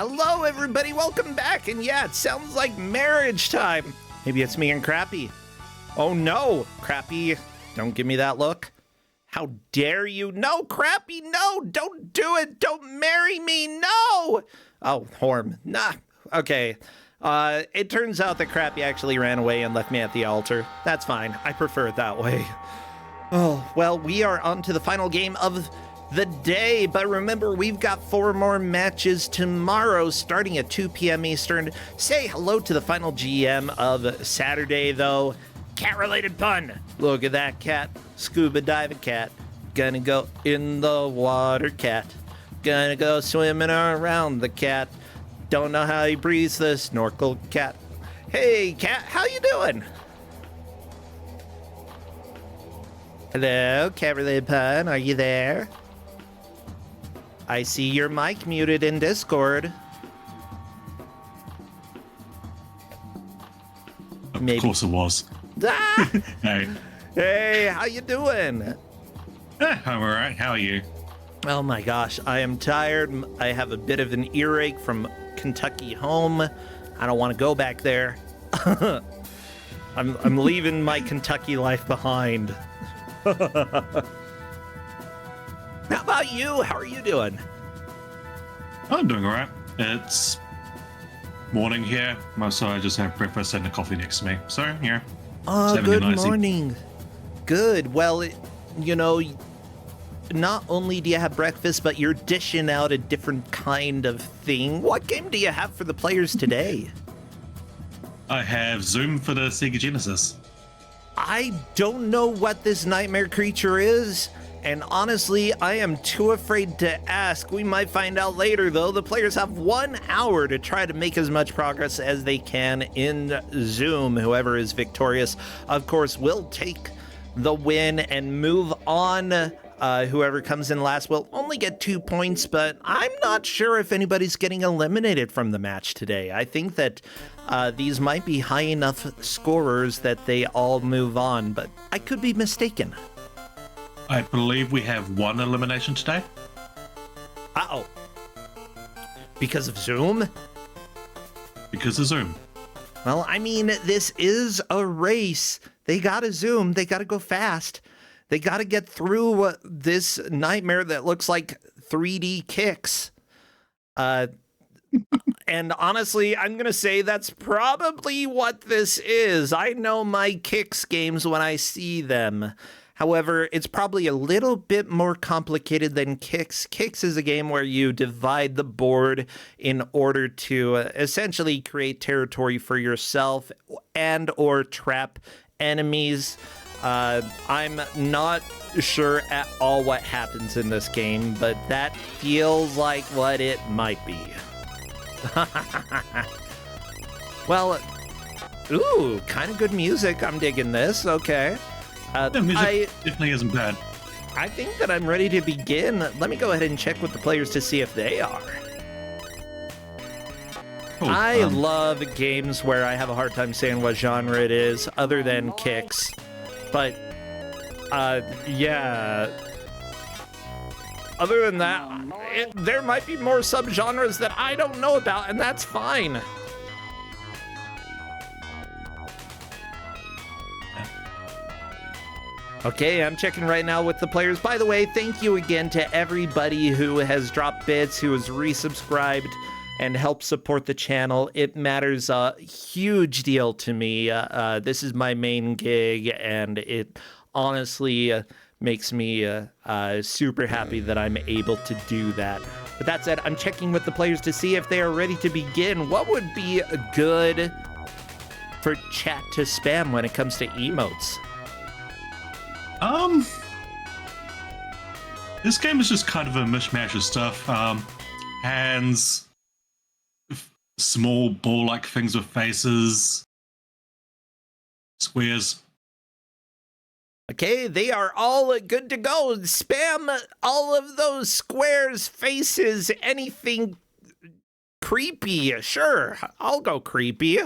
Hello, everybody. Welcome back. And yeah, it sounds like marriage time. Maybe it's me and Crappy. Oh, no. Crappy, don't give me that look. How dare you? No, Crappy, no. Don't do it. Don't marry me. No. Oh, Horm. Nah. Okay. It turns out that Crappy actually ran away and left me at the altar. That's fine. I prefer it that way. Oh, well, we are on to the final game of the day, but remember, we've got 4 more matches tomorrow starting at 2 p.m. Eastern. Say hello to the final GM of Saturday, though. Cat-related pun. Look at that cat. Scuba diving cat. Gonna go in the water, cat. Gonna go swimming around the cat. Don't know how he breathes, the snorkel cat. Hey, cat, how you doing? Hello, cat-related pun, are you there? I see your mic muted in Discord. Maybe. Of course it was. Ah! Hey. Hey, how you doing? I'm alright. How are you? Oh my gosh, I am tired. I have a bit of an earache from Kentucky home. I don't want to go back there. I'm leaving my Kentucky life behind. How about you? How are you doing? I'm doing alright. It's morning here, so I just have breakfast and a coffee next to me. So, yeah. Oh, good morning. Good. Well, you know, not only do you have breakfast, but you're dishing out a different kind of thing. What game do you have for the players today? I have Zoom for the Sega Genesis. I don't know what this nightmare creature is, and honestly, I am too afraid to ask. We might find out later, though. The players have 1 hour to try to make as much progress as they can in Zoom. Whoever is victorious, of course, will take the win and move on. Whoever comes in last will only get 2 points, but I'm not sure if anybody's getting eliminated from the match today. I think that these might be high enough scorers that they all move on, but I could be mistaken. I believe we have 1 elimination today. Uh-oh. Because of Zoom? Because of Zoom. Well, I mean, this is a race. They gotta Zoom. They gotta go fast. They gotta get through this nightmare that looks like 3D kicks. And honestly, I'm gonna say that's probably what this is. I know my kicks games when I see them. However, it's probably a little bit more complicated than Kicks. Kicks is a game where you divide the board in order to essentially create territory for yourself and or trap enemies. I'm not sure at all what happens in this game, but that feels like what it might be. Well, ooh, kind of good music. I'm digging this. Okay. The music definitely isn't bad. I think that I'm ready to begin. Let me go ahead and check with the players to see if they are. Oh, I love games where I have a hard time saying what genre it is, other than Kicks. But, yeah. Other than that, there might be more subgenres that I don't know about, and that's fine. Okay, I'm checking right now with the players. By the way, thank you again to everybody who has dropped bits, who has resubscribed and helped support the channel. It matters a huge deal to me. This is my main gig, and it honestly makes me super happy that I'm able to do that. With that said, I'm checking with the players to see if they are ready to begin. What would be good for chat to spam when it comes to emotes? This game is just kind of a mishmash of stuff. Hands, small ball-like things with faces, squares. Okay, they are all good to go. Spam all of those squares, faces, anything creepy. Sure, I'll go creepy.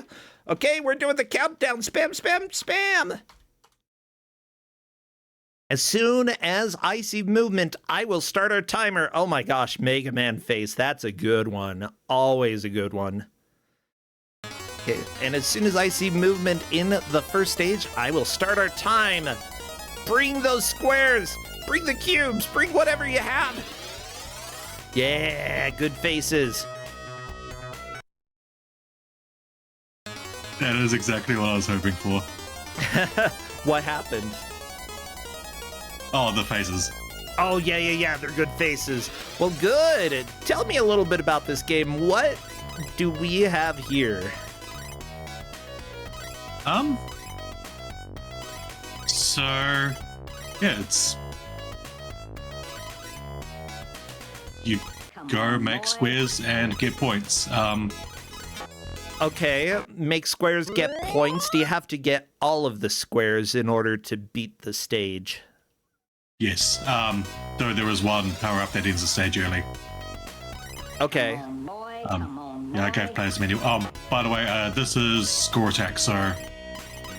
Okay, we're doing the countdown. Spam, spam, spam. As soon as I see movement, I will start our timer. Oh my gosh, Mega Man face. That's a good one. Always a good one. Okay, and as soon as I see movement in the first stage, I will start our time. Bring those squares. Bring the cubes. Bring whatever you have. Yeah, good faces. That is exactly what I was hoping for. What happened? Oh, the faces. Oh, yeah, they're good faces. Well, good. Tell me a little bit about this game. What do we have here? So, yeah, it's... You go make squares and get points. Okay, make squares, get points. Do you have to get all of the squares in order to beat the stage? Yes, though there is one power-up that ends the stage early. Okay. Yeah, I gave players a menu. By the way, this is score attack, so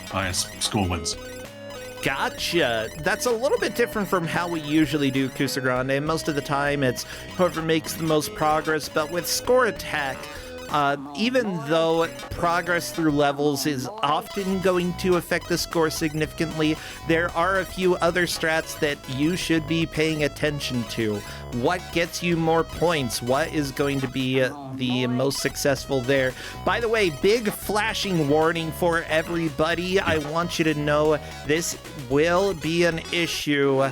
highest score wins. Gotcha. That's a little bit different from how we usually do Kusogrand8. Most of the time, it's whoever makes the most progress, but with score attack, even though progress through levels is often going to affect the score significantly, there are a few other strats that you should be paying attention to. What gets you more points? What is going to be the most successful there? By the way, big flashing warning for everybody. I want you to know this will be an issue.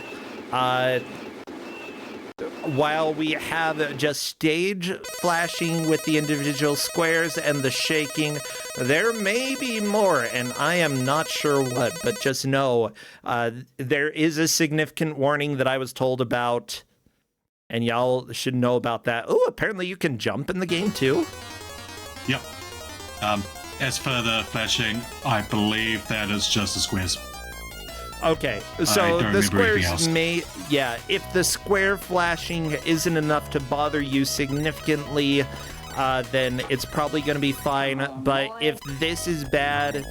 While we have just stage flashing with the individual squares and the shaking, there may be more, and I am not sure what, but just know there is a significant warning that I was told about, and y'all should know about that. Oh, apparently you can jump in the game too. Yep. As for the flashing, I believe that is just the squares. Okay, so the squares may, yeah, if the square flashing isn't enough to bother you significantly, then it's probably going to be fine. But if this is bad,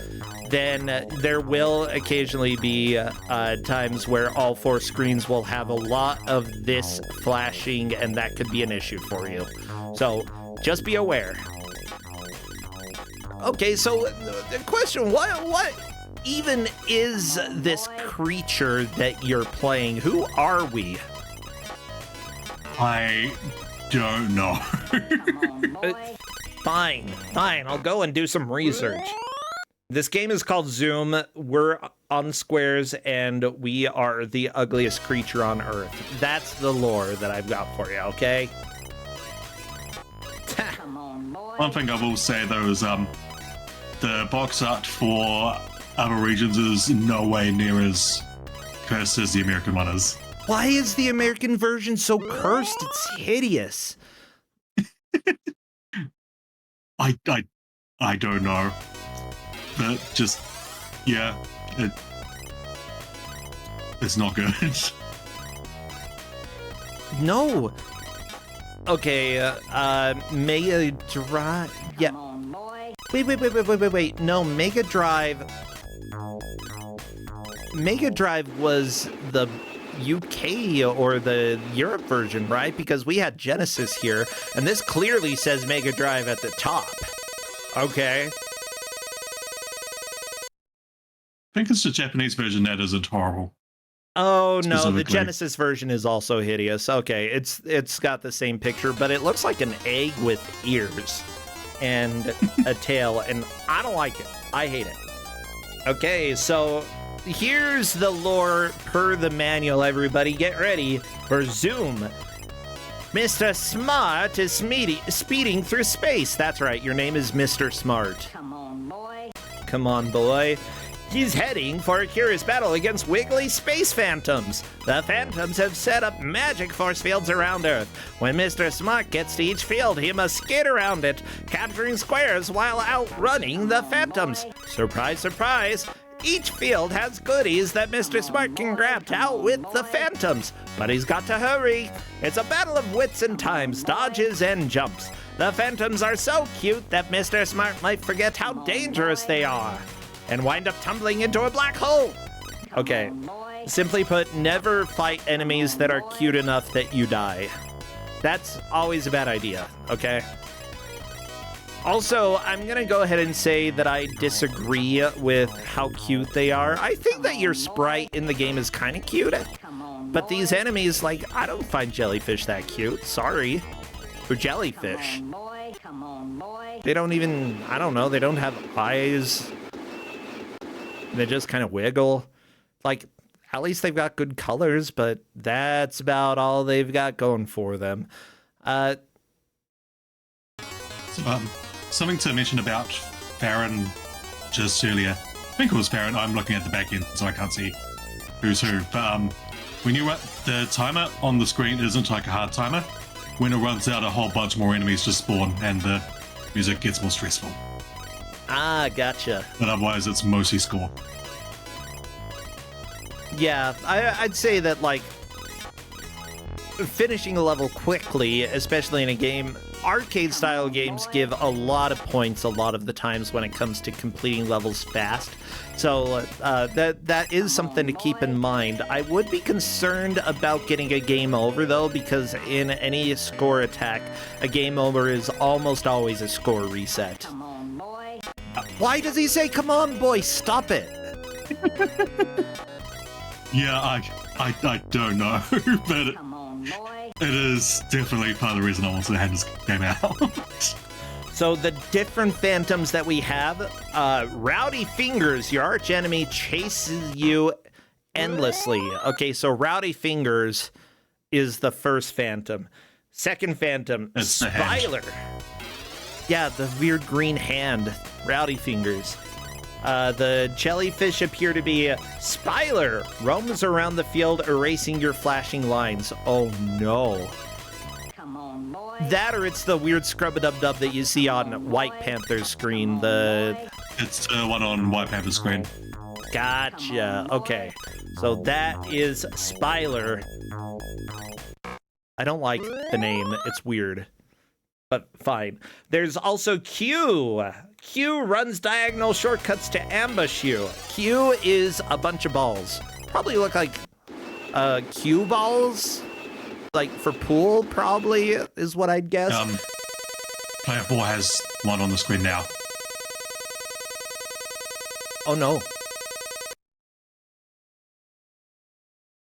then there will occasionally be times where all four screens will have a lot of this flashing, and that could be an issue for you. So just be aware. Okay, so the question, what even is this creature that you're playing? Who are we? I don't know. Fine. I'll go and do some research. This game is called Zoom. We're on squares, and we are the ugliest creature on Earth. That's the lore that I've got for you, okay? One thing I will say, though, is the box art for other regions is no way near as cursed as the American one is. Why is the American version so cursed? It's hideous. I don't know. But just, yeah, it's not good. No. Okay, Mega Drive. Yeah. Wait. No, Mega Drive. Mega Drive was the UK or the Europe version, right? Because we had Genesis here, and this clearly says Mega Drive at the top. Okay. I think it's the Japanese version that isn't horrible. Oh no, the Genesis version is also hideous. Okay, it's got the same picture, but it looks like an egg with ears and a tail, and I don't like it. I hate it. Okay, so here's the lore per the manual, everybody. Get ready for Zoom. Mr. Smart is speeding through space. That's right, your name is Mr. Smart. Come on, boy. He's heading for a curious battle against wiggly space phantoms. The phantoms have set up magic force fields around Earth. When Mr. Smart gets to each field, he must skate around it, capturing squares while outrunning the phantoms. Surprise, surprise! Each field has goodies that Mr. Smart can grab to outwit the phantoms, but he's got to hurry. It's a battle of wits and times, dodges and jumps. The phantoms are so cute that Mr. Smart might forget how dangerous they are and wind up tumbling into a black hole. Okay, Simply put, never fight enemies that are cute enough that you die. That's always a bad idea, okay? Also, I'm gonna go ahead and say that I disagree with how cute they are. I think that your sprite in the game is kind of cute, but these enemies, like, I don't find jellyfish that cute. Sorry. Or jellyfish. They don't even, I don't know, they don't have eyes. They just kind of wiggle. Like, at least they've got good colors, but that's about all they've got going for them. Something to mention about Farron just earlier. I think it was Farron. I'm looking at the back end, so I can't see who's who. But when you the timer on the screen isn't like a hard timer. When it runs out, a whole bunch more enemies just spawn, and the music gets more stressful. Ah, gotcha. But otherwise, it's mostly score. Yeah, I'd say that, like, finishing a level quickly, especially in a game, arcade-style games give a lot of points a lot of the times when it comes to completing levels fast. So that is something to keep in mind. I would be concerned about getting a game over, though, because in any score attack, a game over is almost always a score reset. Why does he say, "Come on, boy, stop it"? Yeah, I don't know, but it is definitely part of the reason I wanted to have this game out. So the different phantoms that we have, Rowdy Fingers, your arch enemy, chases you endlessly. Okay, so Rowdy Fingers is the first phantom. Second phantom, It's the Spyler. Yeah, the weird green hand, Rowdy Fingers. The jellyfish appear to be Spyler, roams around the field erasing your flashing lines. Oh no. That or it's the weird scrub-a-dub-dub that you see on White Panther's screen. It's the one on White Panther's screen. Gotcha. Okay. So that is Spyler. I don't like the name. It's weird. But fine. There's also Q. Q runs diagonal shortcuts to ambush you. Q is a bunch of balls. Probably look like Q balls. Like for pool, probably, is what I'd guess. Player 4 has one on the screen now. Oh no.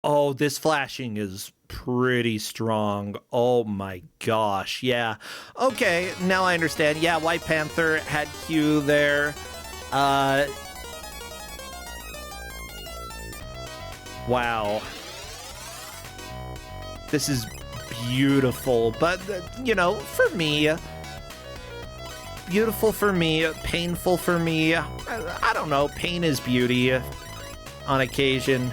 Oh, this flashing is pretty strong. Oh my gosh, yeah. Okay, now I understand. Yeah, White Panther had Q there. Wow. This is beautiful, but, you know, for me, beautiful for me, painful for me. I don't know, pain is beauty on occasion.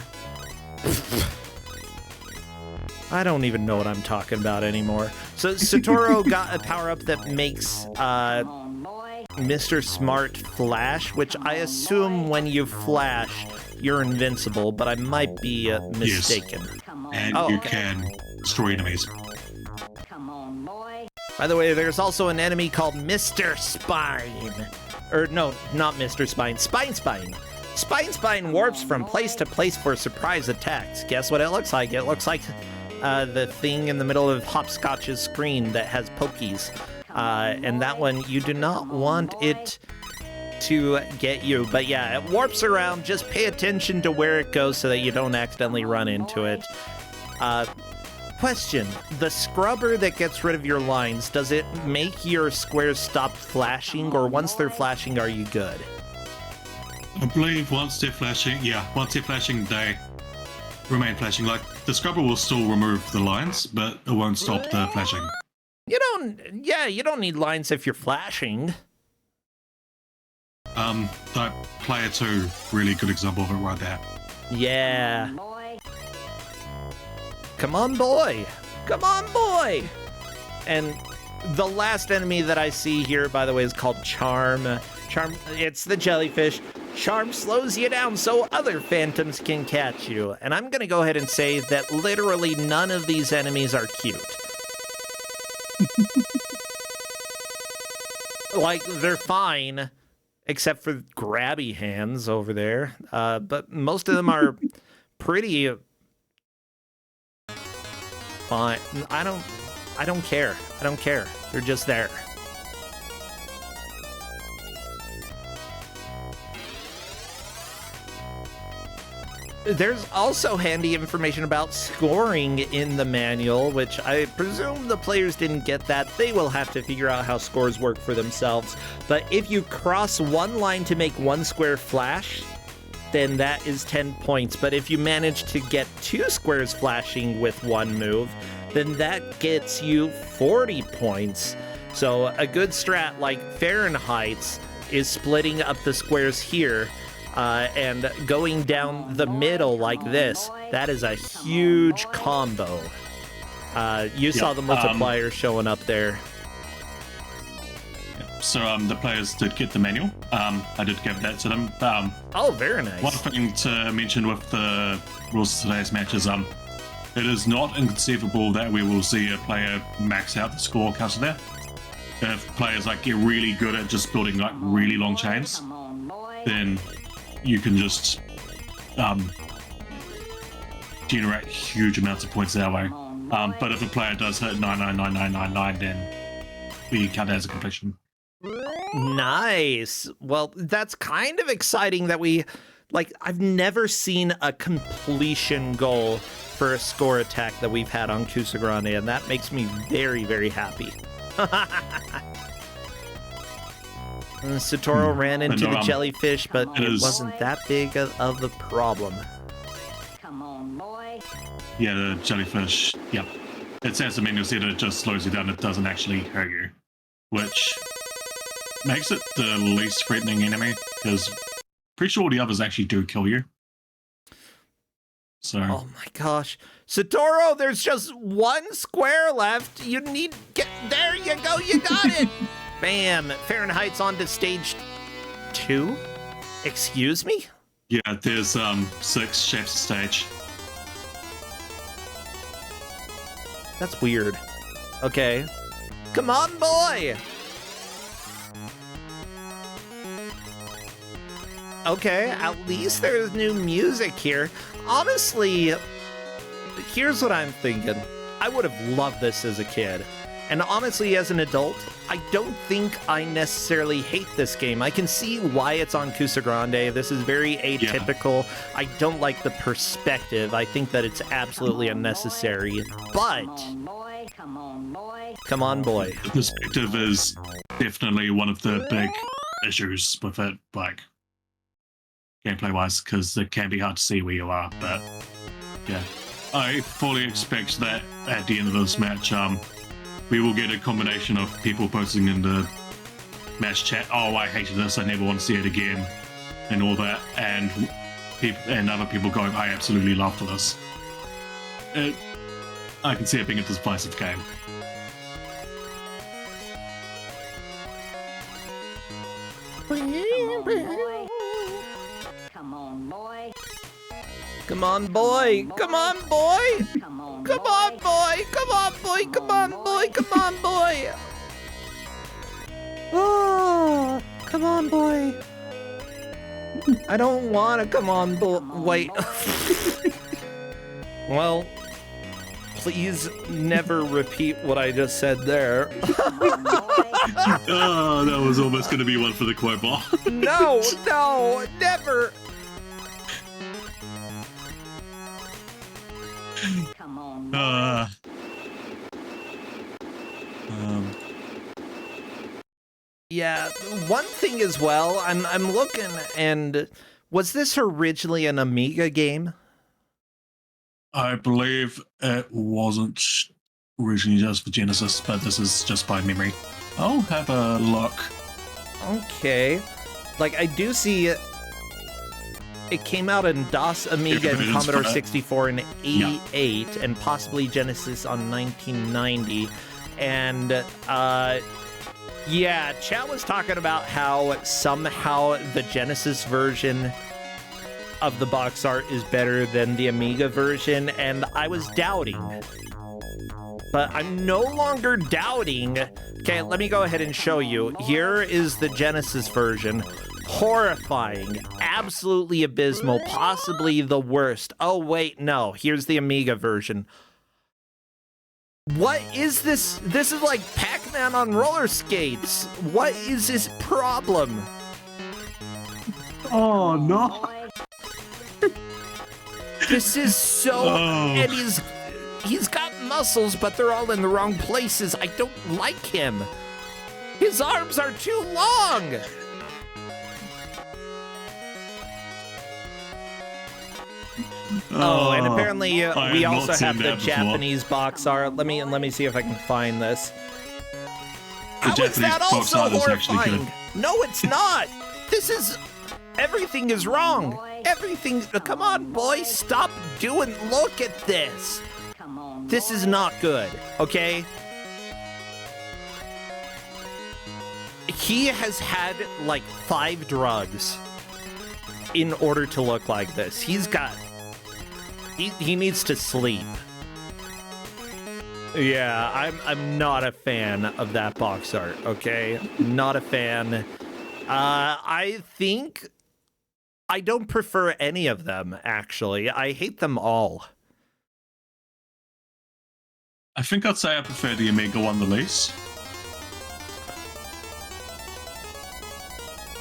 I don't even know what I'm talking about anymore. So Satoru got a power-up that makes Mr. Smart flash, which I assume when you flash, you're invincible, but I might be mistaken. Yes. And you can destroy enemies. By the way, there's also an enemy called Mr. Spine. Or no, not Mr. Spine, Spine. Spine warps from place to place for surprise attacks. Guess what it looks like? It looks like the thing in the middle of Hopscotch's screen that has pokies. And that one, you do not want it to get you. But yeah, it warps around. Just pay attention to where it goes so that you don't accidentally run into it. Question, the scrubber that gets rid of your lines, does it make your squares stop flashing, or once they're flashing, are you good? I believe once they're flashing, they remain flashing. Like, the scrubber will still remove the lines, but it won't stop the flashing. You don't need lines if you're flashing. Like, player 2, really good example of it right there. Yeah. Come on, boy. Come on, boy. And the last enemy that I see here, by the way, is called Charm. Charm, it's the jellyfish. Charm slows you down so other phantoms can catch you. And I'm going to go ahead and say that literally none of these enemies are cute. Like, they're fine, except for grabby hands over there. But most of them are pretty fine. I don't care. I don't care. They're just there. There's also handy information about scoring in the manual, which I presume the players didn't get that. They will have to figure out how scores work for themselves. But if you cross one line to make one square flash, then that is 10 points. But if you manage to get 2 squares flashing with one move, then that gets you 40 points. So a good strat like Fahrenheit's is splitting up the squares here and going down the middle like this. That is a huge combo. You saw the multiplier showing up there. So the players did get the manual. I did give that to them. Oh, very nice. One thing to mention with the rules of today's match is it is not inconceivable that we will see a player max out the score counter there. If players like get really good at just building like really long chains, then you can just generate huge amounts of points that way. But if a player does hit 999999, then we count it as a completion. Nice. Well, that's kind of exciting that I've never seen a completion goal for a score attack that we've had on Kusogrand8, and that makes me very, very happy. Satoru ran into the jellyfish, but it wasn't that big of a problem. Come on, boy. Yeah, the jellyfish, yeah. It says the menu said it just slows you down, it doesn't actually hurt you. Which makes it the least threatening enemy, because pretty sure all the others actually do kill you. So. Oh my gosh. Satoru, there's just one square left. You need there you go, you got it. Bam. Fahrenheit's on to stage 2. Excuse me? Yeah, there's 6 shapes of stage. That's weird. Okay. Come on, boy. Okay, at least there's new music here. Honestly, here's what I'm thinking. I would have loved this as a kid. And honestly, as an adult, I don't think I necessarily hate this game. I can see why it's on Kusogrand8. This is very atypical. Yeah. I don't like the perspective. I think that it's absolutely unnecessary. But... Come on, boy. The perspective is definitely one of the big issues with it, like, gameplay-wise, because it can be hard to see where you are, but, yeah. I fully expect that at the end of this match, we will get a combination of people posting in the match chat, oh, I hated this, I never want to see it again, and all that, and other people going, I absolutely loved this. I can see it being a divisive game. Come on, boy. Come on, boy. Come on, boy. Come on, boy. Come on, boy. Come on, boy. Come on, boy. Oh, come on, boy. I don't want to come on, boy. Wait. Well, please never repeat what I just said there. Oh, that was almost going to be one for the quote ball. No, never. Come on. Yeah, one thing as well, I'm looking, and was this originally an Amiga game? I believe it wasn't originally just for Genesis, but this is just by memory. I'll have a look. Okay. Like, I do see it came out in DOS, Amiga, and Commodore 64 in 88, and possibly Genesis on 1990. And, yeah, chat was talking about how somehow the Genesis version of the box art is better than the Amiga version, and I was doubting. But I'm no longer doubting. Okay, let me go ahead and show you. Here is the Genesis version. Horrifying. Absolutely abysmal. Possibly the worst. Oh, wait, no. Here's the Amiga version. What is this? This is like Pac-Man on roller skates. What is his problem? Oh, no. This is so... And he's got muscles, but they're all in the wrong places. I don't like him. His arms are too long. Oh, and apparently we also have the Japanese box art. Let me see if I can find this. How is that also horrifying? No, it's not. This is... Everything is wrong. Everything... Come on, boy. Stop doing... Look at this. This is not good, okay? He has had, like, 5 drugs in order to look like this. He's got... He needs to sleep. Yeah, I'm not a fan of that box art, okay? Not a fan. I think I don't prefer any of them, actually. I hate them all. I think I'd say I prefer the Amiga one the least.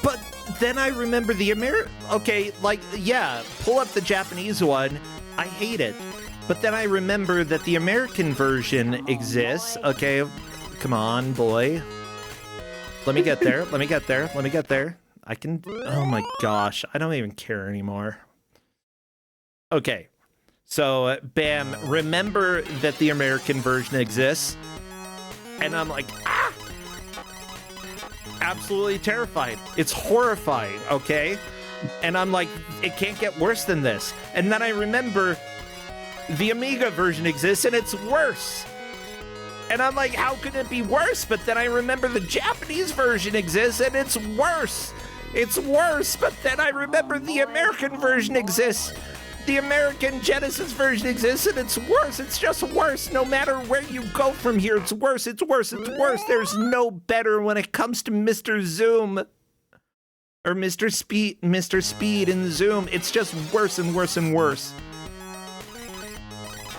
But then I remember the Okay, like, yeah, pull up the Japanese one. I hate it. But then I remember that the American version exists. Okay, come on, boy. Let me get there. Let me get there. Let me get there. I can... Oh my gosh. I don't even care anymore. Okay. So, bam. Remember that the American version exists. And I'm like, ah! Absolutely terrified. It's horrifying, okay? And I'm like, it can't get worse than this. And then I remember the Amiga version exists and it's worse. And I'm like, how could it be worse? But then I remember the Japanese version exists and it's worse. It's worse. But then I remember the American version exists. The American Genesis version exists and it's worse. It's just worse. No matter where you go from here, it's worse. It's worse. It's worse. There's no better when it comes to Mr. Zoom. Or Mr. Speed in Zoom. It's just worse and worse and worse.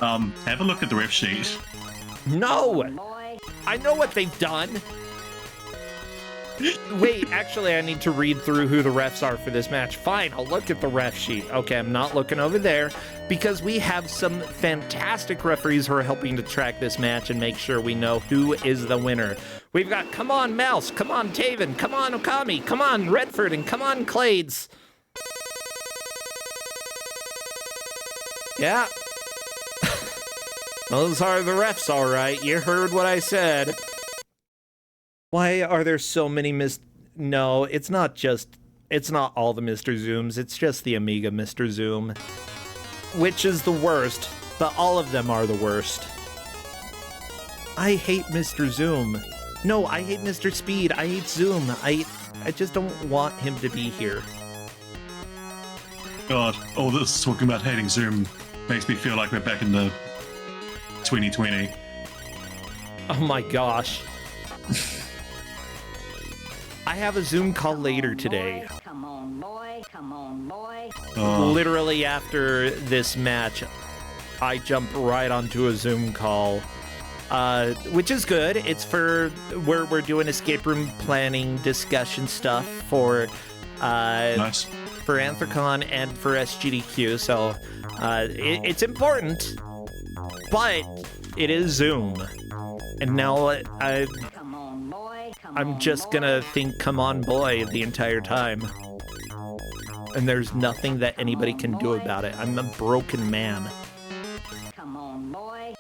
Have a look at the ref sheet. No! I know what they've done. Wait, actually, I need to read through who the refs are for this match. Fine, I'll look at the ref sheet. Okay, I'm not looking over there because we have some fantastic referees who are helping to track this match and make sure we know who is the winner. We've got, come on, Mouse, come on, Taven, come on, Okami, come on, Redford, and come on, Clades. Yeah. Those are the refs, all right. You heard what I said. Why are there so many No, it's not all the Mr. Zooms. It's just the Amiga Mr. Zoom. Which is the worst, but all of them are the worst. I hate Mr. Zoom. No, I hate Mr. Speed. I hate Zoom. I just don't want him to be here. God, all this talking about hating Zoom makes me feel like we're back in the 2020. Oh my gosh. I have a Zoom call later today. Come on, boy. Come on, boy. Literally after this match, I jump right onto a Zoom call, which is good. It's for we're doing escape room planning discussion stuff for Nice. for Anthrocon and for SGDQ. So it's important, but it is Zoom, and now I'm just gonna think, come on, boy, the entire time. And there's nothing that anybody can do about it. I'm a broken man. Come on, boy.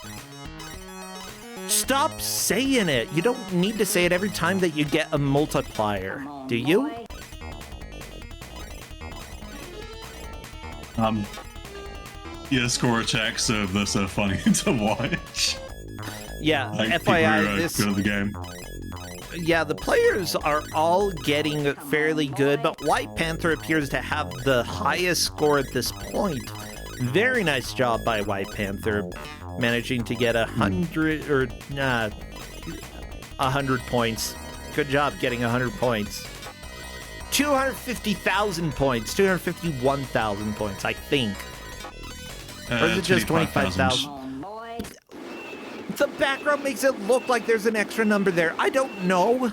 Stop saying it. You don't need to say it every time that you get a multiplier. Do you? Yeah, score checks of this are funny to watch. Yeah, Like, FYI, people who are this... good at the game. Yeah, the players are all getting fairly good, but White Panther appears to have the highest score at this point. Very nice job by White Panther, managing to get 100 points. Good job getting 100 points. 250,000 points, 251,000 points, I think. Or is it just 25,000? Come on, boy. The background makes it look like there's an extra number there. I don't know.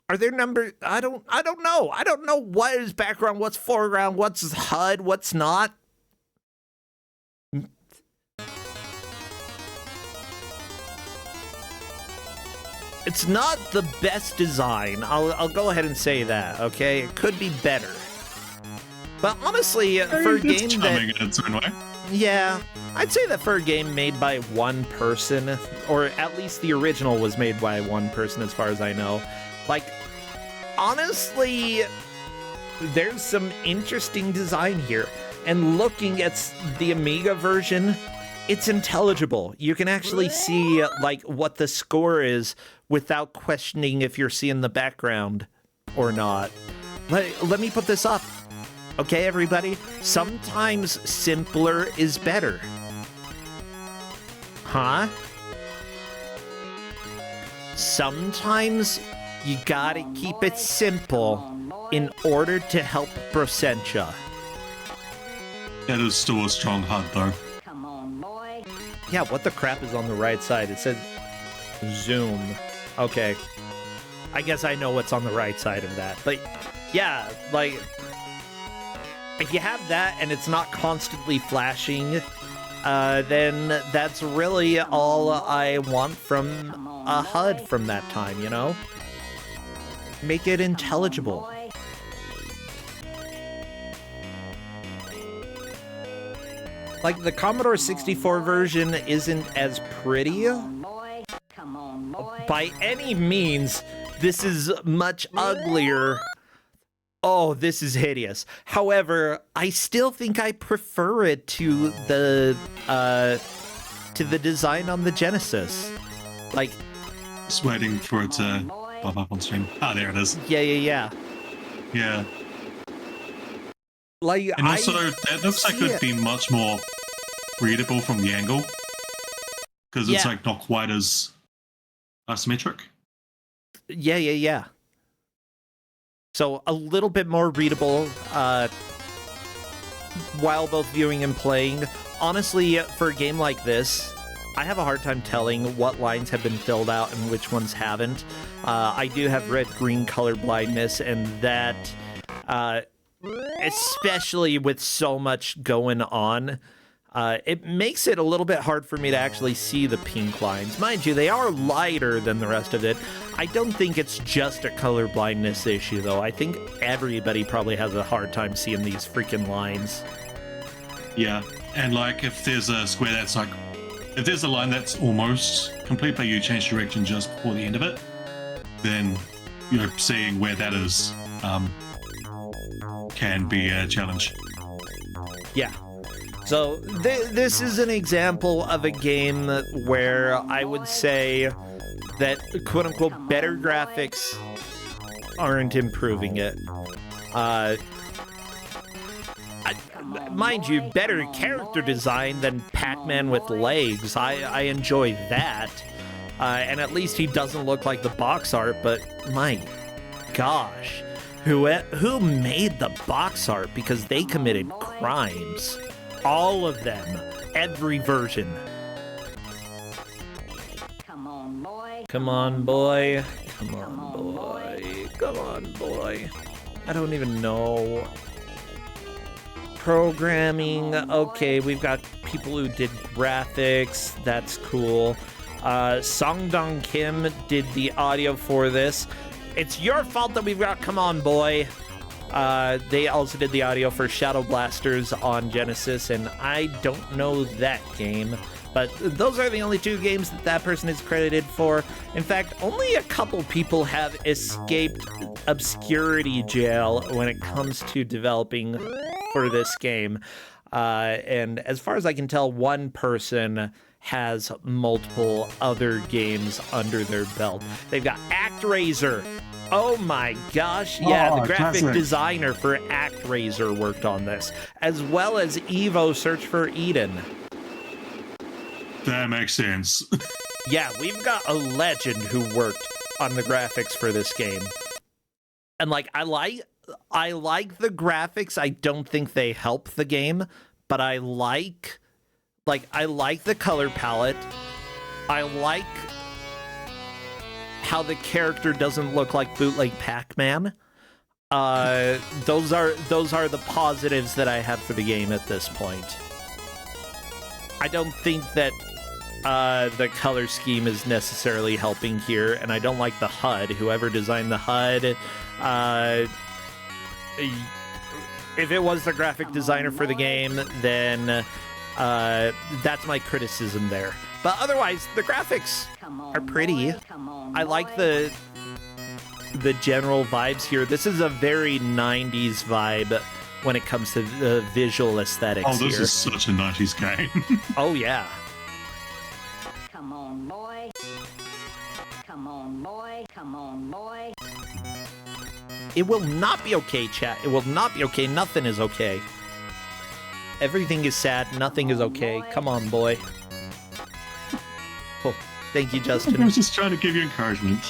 Are there numbers? I don't know. I don't know what is background, what's foreground, what's HUD, what's not. It's not the best design. I'll go ahead and say that, okay? It could be better. But honestly, for a game charming that... in its own way. Yeah, I'd say that for a game made by one person, or at least the original was made by one person as far as I know, like, honestly, there's some interesting design here. And looking at the Amiga version, it's intelligible. You can actually see, like, what the score is without questioning if you're seeing the background or not. Let me put this up. Okay, everybody? Sometimes simpler is better. Huh? Sometimes you gotta keep it simple in order to help Brosentia. That is still a strong HUD, though. Come on, boy. Yeah, what the crap is on the right side? It said zoom. Okay. I guess I know what's on the right side of that. But yeah, like, if you have that and it's not constantly flashing, then that's really all I want from a HUD from that time, you know? Make it intelligible. Boy. Like, the Commodore 64 version isn't as pretty Come on, boy. Come on, boy. by any means. This is much uglier. Oh, this is hideous. However, I still think I prefer it to the design on the Genesis. Like, Just waiting for it to pop up on stream. Ah, there it is. yeah. Yeah. Like, And also, that looks like it would be much more readable from the angle. Because it's, Yeah. like, not quite as asymmetric. Yeah. So a little bit more readable while both viewing and playing. Honestly, for a game like this, I have a hard time telling what lines have been filled out and which ones haven't. I do have red-green color blindness, and that, especially with so much going on, it makes it a little bit hard for me to actually see the pink lines. Mind you, they are lighter than the rest of it. I don't think it's just a color blindness issue, though. I think everybody probably has a hard time seeing these freaking lines. Yeah. And, like, if there's a square that's, like... If there's a line that's almost complete, but you change direction just before the end of it, then, you know, seeing where that is can be a challenge. Yeah. So this is an example of a game where I would say that quote-unquote better graphics aren't improving it. Mind you, better character design than Pac-Man with legs. I enjoy that. And at least he doesn't look like the box art, but my gosh. Who made the box art? Because they committed crimes. All of them. Every version. Come on, boy. Come on, boy. Come on, boy. Come on, boy. I don't even know. Programming. Okay, we've got people who did graphics. That's cool. Songdong Kim did the audio for this. It's your fault that we've got Come On Boy. They also did the audio for Shadow Blasters on Genesis, and I don't know that game. But those are the only two games that person is credited for. In fact, only a couple people have escaped obscurity jail when it comes to developing for this game. And as far as I can tell, one person has multiple other games under their belt. They've got ActRaiser. Oh my gosh, yeah, the graphic classic designer for ActRaiser worked on this, as well as Evo Search for Eden. That makes sense. Yeah, we've got a legend who worked on the graphics for this game. And like, I I like the graphics. I don't think they help the game, but I like the color palette. I like how the character doesn't look like bootleg Pac-Man. Those are the positives that I have for the game at this point. I don't think that the color scheme is necessarily helping here, and I don't like the HUD. Whoever designed the HUD, if it was the graphic designer for the game, then that's my criticism there. But otherwise, the graphics are pretty. I like the general vibes here. This is a very 90s vibe when it comes to the visual aesthetics Oh, this here. is such a 90s game. Oh, yeah. Come on, boy. Come on, boy. Come on, boy. It will not be okay, chat. It will not be okay. Nothing is okay. Everything is sad. Nothing is okay. Come on, boy. Oh, thank you, I Justin. was just trying to give you encouragement.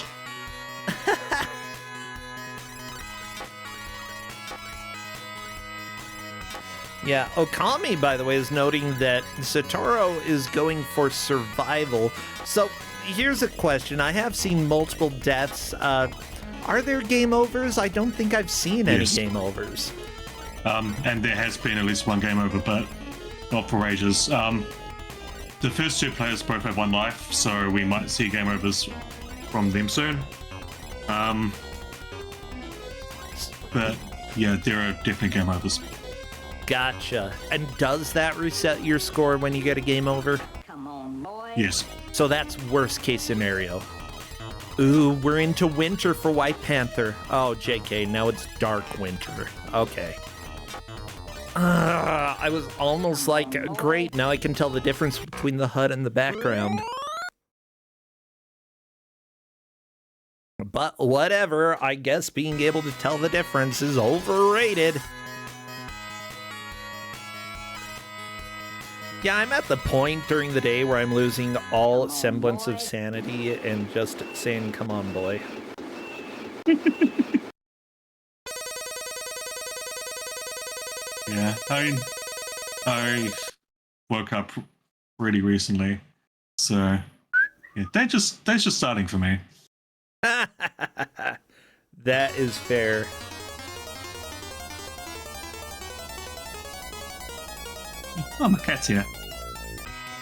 Yeah, Okami, by the way, is noting that Satoru is going for survival. So, here's a question. I have seen multiple deaths. Are there game overs? I don't think I've seen any Yes. game overs. And there has been at least one game over, but not for ages. The first two players both have 1 life, so we might see game overs from them soon. But yeah, there are definitely game overs. Gotcha. And does that reset your score when you get a game over? Come on, boy. Yes. So that's worst case scenario. Ooh, we're into winter for White Panther. Oh, JK, now it's dark winter. Okay. I was almost like, great, now I can tell the difference between the HUD and the background. But whatever, I guess being able to tell the difference is overrated. Yeah, I'm at the point during the day where I'm losing all semblance of sanity and just saying, come on, boy. Yeah. I woke up really recently, so yeah, they're just starting for me. That is fair. Oh, my cat's here.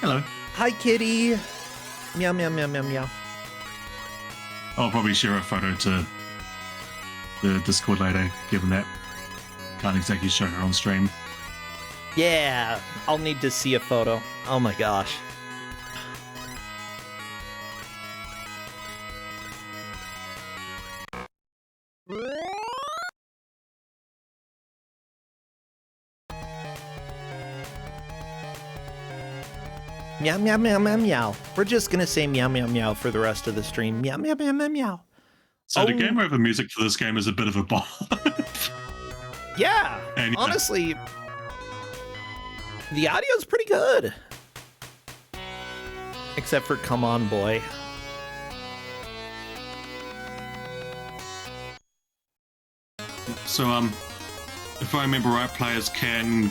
Hello. Hi, kitty. Meow, meow, meow, meow, meow. I'll probably share a photo to the Discord later, given that can't exactly show her on stream. Yeah, I'll need to see a photo. Oh my gosh. Meow, meow, meow, meow, meow. We're just gonna say meow, meow, meow for the rest of the stream. Meow, meow, meow, meow, meow. So the Oh. game over music for this game is a bit of a bomb. Yeah, And, yeah. honestly, the audio's pretty good. Except for Come On Boy. So, if I remember right, players can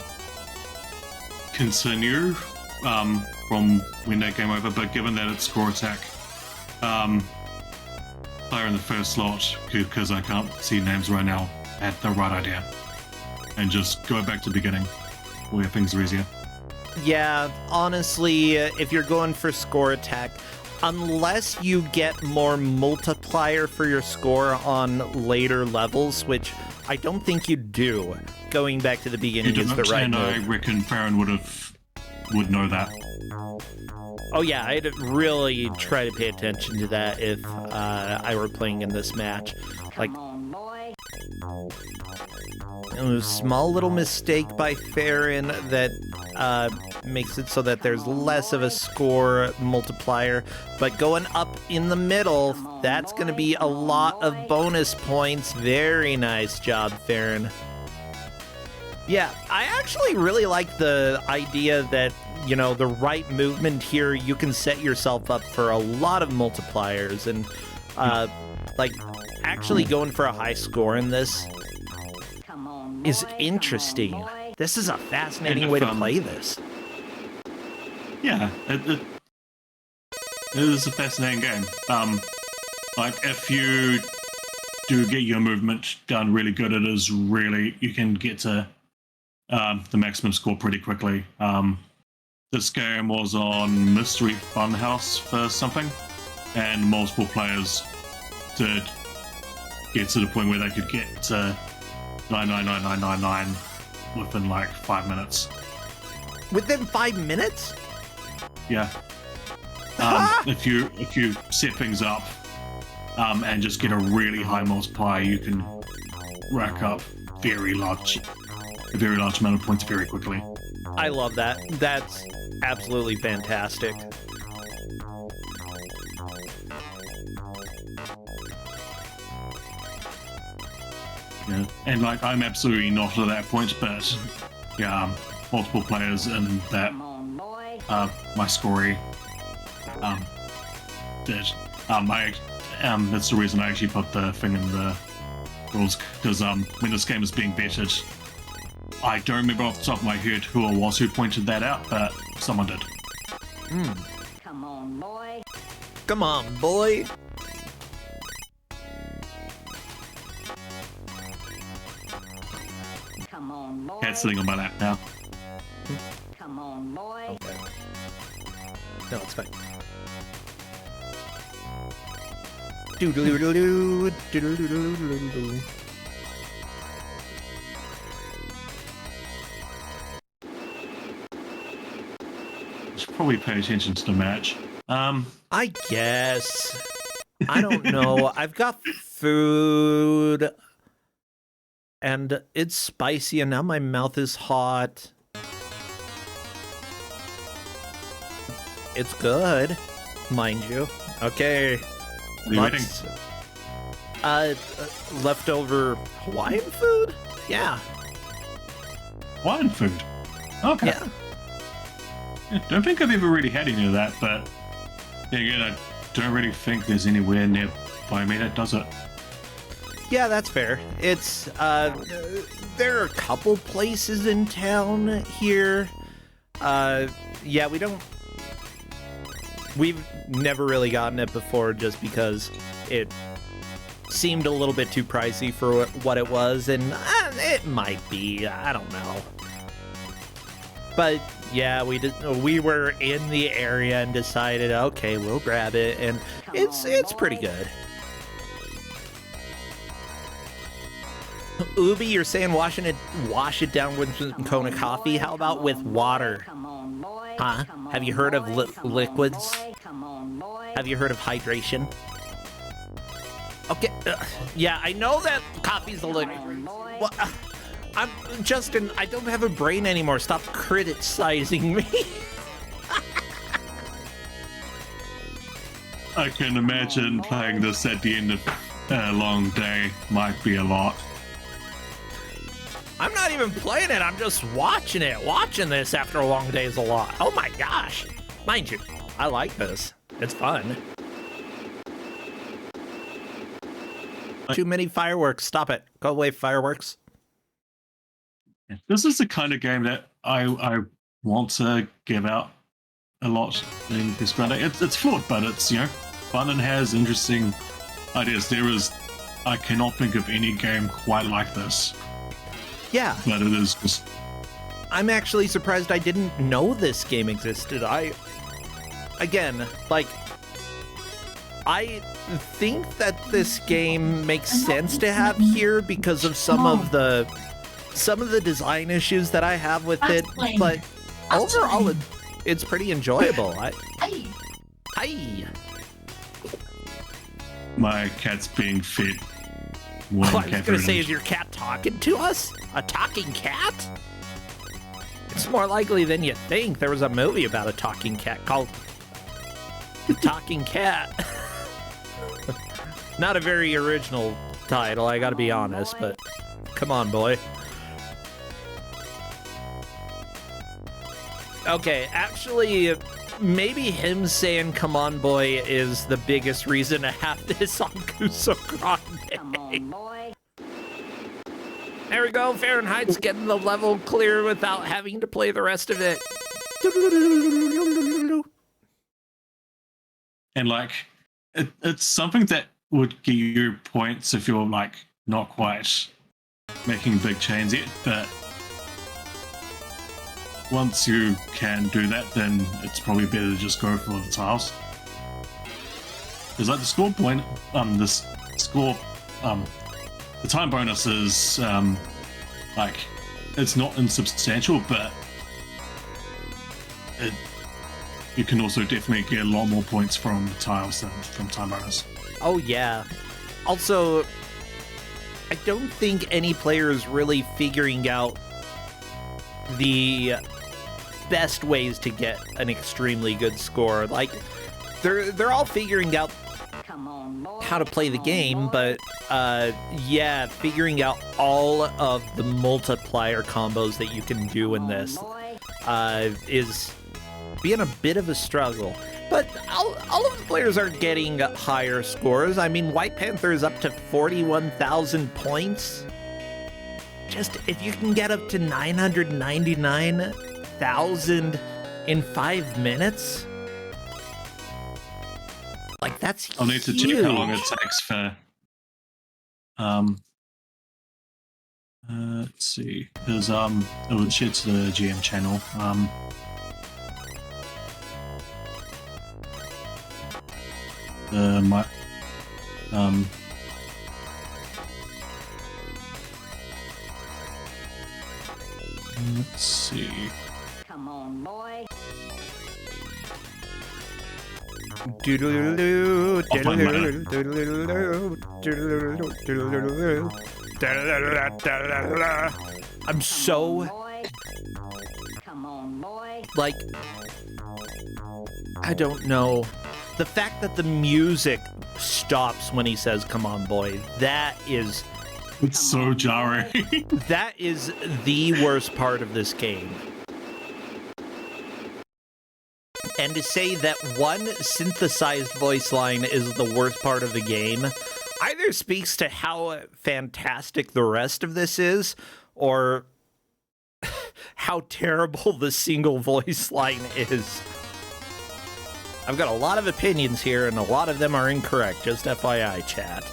continue from when that game over, but given that it's score attack, player in the first slot, because I can't see names right now, had the right idea. And just go back to the beginning, where things are easier. Yeah, honestly, if you're going for score attack, unless you get more multiplier for your score on later levels, which I don't think you do, going back to the beginning is the right and I move. reckon Farron would know that. Oh yeah, I'd really try to pay attention to that if I were playing in this match. Like, Come on, boy. a small little mistake by Farron that makes it so that there's less of a score multiplier, but going up in the middle, that's going to be a lot of bonus points. Very nice job, Farron. Yeah, I actually really like the idea that, you know, the right movement here, you can set yourself up for a lot of multipliers, and like actually going for a high score in this is boy, interesting. come on, boy. This is a fascinating And way if, to play this. Yeah, it is a fascinating game. Like if you do get your movement done really good, it is really, you can get to the maximum score pretty quickly. This game was on Mystery Funhouse for something, and multiple players did get to the point where they could get to 99999 within like 5 minutes. Within 5 minutes? Yeah. If you set things up and just get a really high multiplier, you can rack up a very large amount of points very quickly. I love that. That's absolutely fantastic. Yeah, and like I'm absolutely not at that point, but yeah, multiple players in that Come on, boy. my scoring did. That's the reason I actually put the thing in the rules, because when this game is being bettered, I don't remember off the top of my head who it was who pointed that out, but someone did. Come on, boy. Come on, boy. Come on, boy. Cat's sitting on my lap now. Come on, boy. Okay. No, it's fine. Doodle-doodle-doo, doodle-doodle-doo-doo-doo. Should probably pay attention to the match. I guess. I don't know. I've got food, and it's spicy, and now my mouth is hot. It's good, mind you. Okay. What are you eating? Leftover Hawaiian food? Yeah. Wine food. Okay. Yeah. Yeah, don't think I've ever really had any of that, but then again, I don't really think there's anywhere nearby me that does it. Yeah, that's fair. It's, there are a couple places in town here. Yeah, we've never really gotten it before just because it seemed a little bit too pricey for what it was, and it might be, I don't know. But yeah, we were in the area and decided, okay, we'll grab it, and it's pretty good. Ubi, you're saying wash it down with some Kona coffee? How about with water? Come on, boy. Huh? Come Have you on, heard of boy. Come on, liquids? boy. Come on, boy. Have you heard of hydration? Okay, yeah, I know that coffee's a liquid. Come on, boy. Well, I'm Justin. I don't have a brain anymore. Stop criticizing me. I can imagine playing this at the end of a long day might be a lot. I'm not even playing it. I'm just watching it. Watching this after a long day is a lot. Oh my gosh. Mind you, I like this. It's fun. Too many fireworks. Stop it. Go away, fireworks. This is the kind of game that I want to give out a lot in this Kusogrand8. It's flawed, but it's, you know, fun and has interesting ideas. I cannot think of any game quite like this. Yeah. But it is just... I'm actually surprised I didn't know this game existed. I think that this game makes sense to have here because of some of the design issues that I have with it, but overall it's pretty enjoyable. Hi. My cat's being fed. Oh, I was gonna say, is your cat talking to us? A talking cat? It's more likely than you think. There was a movie about a talking cat called The Talking Cat. Not a very original title, I gotta be honest, but come on, boy. Okay, actually, maybe him saying "come on, boy" is the biggest reason to have this on Kusogrand8. Come on, boy. There we go. Fahrenheit's getting the level clear without having to play the rest of it. And like, it's something that would get you points if you're like not quite making big chains yet, but once you can do that, then it's probably better to just go for the tiles. Because like the score point, the time bonus is like, it's not insubstantial, but you can also definitely get a lot more points from the tiles than from time bonus. Oh yeah. Also, I don't think any player is really figuring out the best ways to get an extremely good score. Like, they're all figuring out how to play the game, but yeah, figuring out all of the multiplier combos that you can do in this is being a bit of a struggle. But all of the players are getting higher scores. I mean, White Panther is up to 41,000 points. Just if you can get up to 999,000 in 5 minutes, like, that's huge. I'll need to check how long it takes for. Let's see. There's it would share to the GM channel. Let's see. Come on, boy. I'm so, Come on, boy. like, I don't know. The fact that the music stops when he says, "Come on, boy," that is It's so jarring. that is the worst part of this game. And to say that one synthesized voice line is the worst part of the game either speaks to how fantastic the rest of this is, or how terrible the single voice line is. I've got a lot of opinions here, and a lot of them are incorrect, just FYI, chat.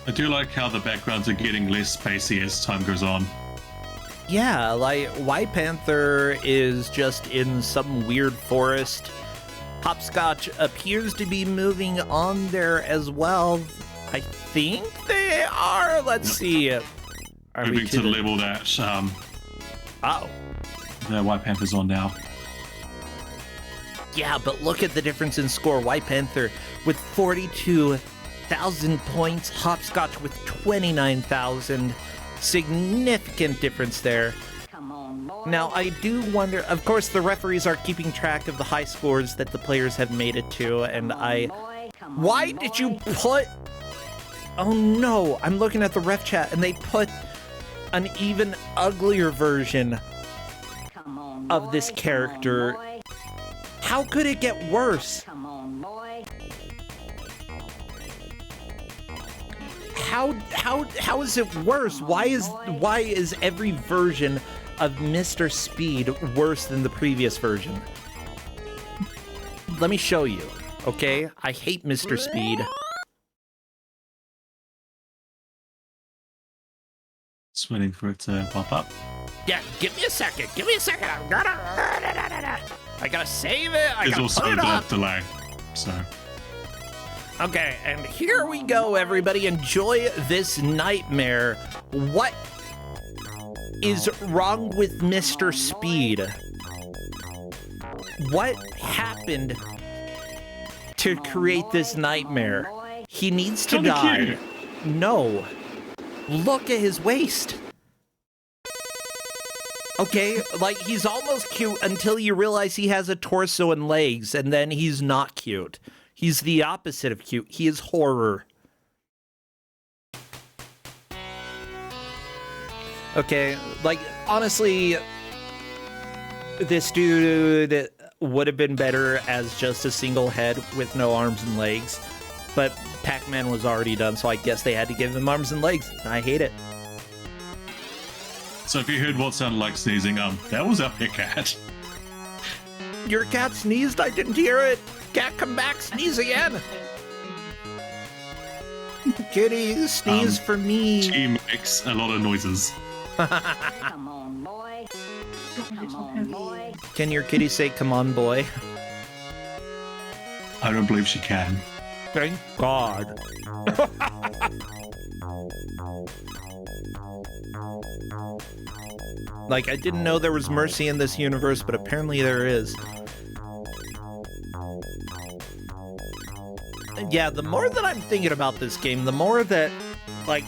I do like how the backgrounds are getting less spacey as time goes on. Yeah, like, White Panther is just in some weird forest. Hopscotch appears to be moving on there as well. I think they are. Let's see. Are we Moving to the level that Oh. the White Panther's on now. Yeah, but look at the difference in score. White Panther with 42,000 points. Hopscotch with 29,000. Significant difference there. Come on, boy. Now, I do wonder, of course, the referees are keeping track of the high scores that the players have made it to, and why did you put... Oh no, I'm looking at the ref chat, and they put an even uglier version of this character. How could it get worse? Come on, boy. How is it worse? Why is every version of Mr. Speed worse than the previous version? Let me show you, okay? I hate Mr. Speed. Just waiting for it to pop up. Yeah, give me a second. Give me a second. I gotta save it. I There's gotta also put it a up. delay, so. Okay, and here we go, everybody. Enjoy this nightmare. What is wrong with Mr. Speed? What happened to create this nightmare? He needs to Kinda die. cute. No. Look at his waist. Okay, like, he's almost cute until you realize he has a torso and legs, and then he's not cute. He's the opposite of cute. He is horror. Okay, like, honestly, this dude would have been better as just a single head with no arms and legs. But Pac-Man was already done, so I guess they had to give him arms and legs. I hate it. So if you heard what sounded like sneezing, that was our cat. Your cat sneezed? I didn't hear it. Cat, come back, sneeze again. Kitty, sneeze for me. She makes a lot of noises. Come on, boy. Come on, boy. Can your kitty say, come on, boy? I don't believe she can. Thank God. Like, I didn't know there was mercy in this universe, but apparently there is. Yeah, the more that I'm thinking about this game, the more that, like,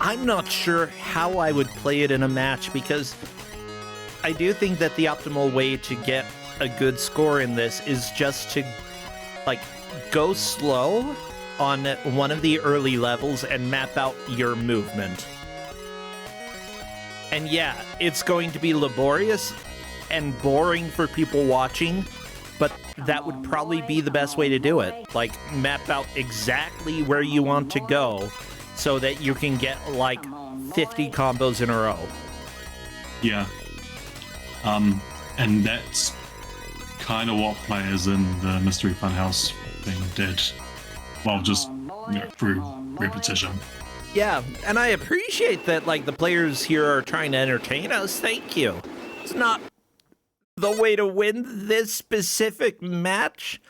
I'm not sure how I would play it in a match, because I do think that the optimal way to get a good score in this is just to, like, go slow on one of the early levels and map out your movement. And yeah, it's going to be laborious and boring for people watching, but that would probably be the best way to do it. Like, map out exactly where you want to go so that you can get, like, 50 combos in a row. Yeah. And that's kind of what players in the Mystery Funhouse thing did. Well, just through repetition. Yeah, and I appreciate that, like, the players here are trying to entertain us. Thank you. It's not the way to win this specific match,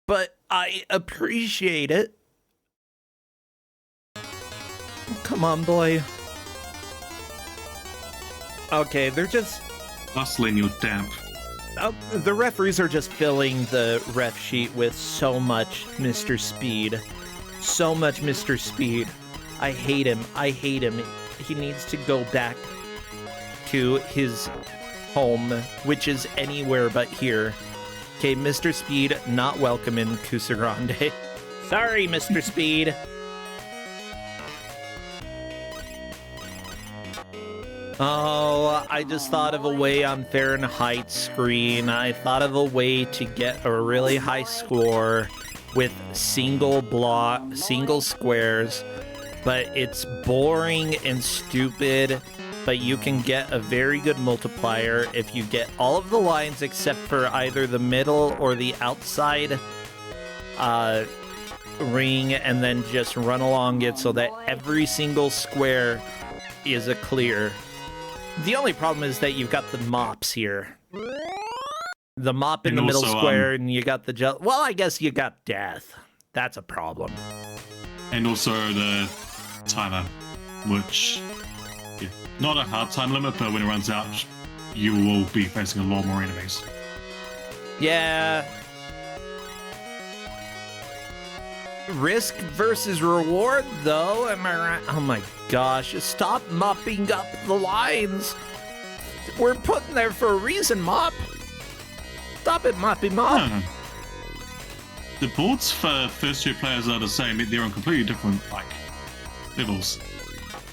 but I appreciate it. Come on, boy. Okay, they're just... Bustling your damp. The referees are just filling the ref sheet with so much Mr. Speed. So much Mr. Speed. I hate him. I hate him. He needs to go back to his home, which is anywhere but here. Okay, Mr. Speed, not welcome in Kusogrand8. Sorry, Mr. Speed. Oh, I just thought of a way on Fahrenheit's screen. I thought of a way to get a really high score with single squares, but it's boring and stupid, but you can get a very good multiplier if you get all of the lines except for either the middle or the outside ring, and then just run along it so that every single square is a clear. The only problem is that you've got the mops here. The mop in the middle square, and you got the well, I guess you got death. That's a problem. And also the timer, which, yeah, not a hard time limit, but when it runs out, you will be facing a lot more enemies. Yeah. Risk versus reward, though, am I right? Oh my gosh, stop mopping up the lines. We're putting there for a reason, Mop. Stop it, Moppy Mop. No. The boards for first two players are the same, they're on completely different, like, levels.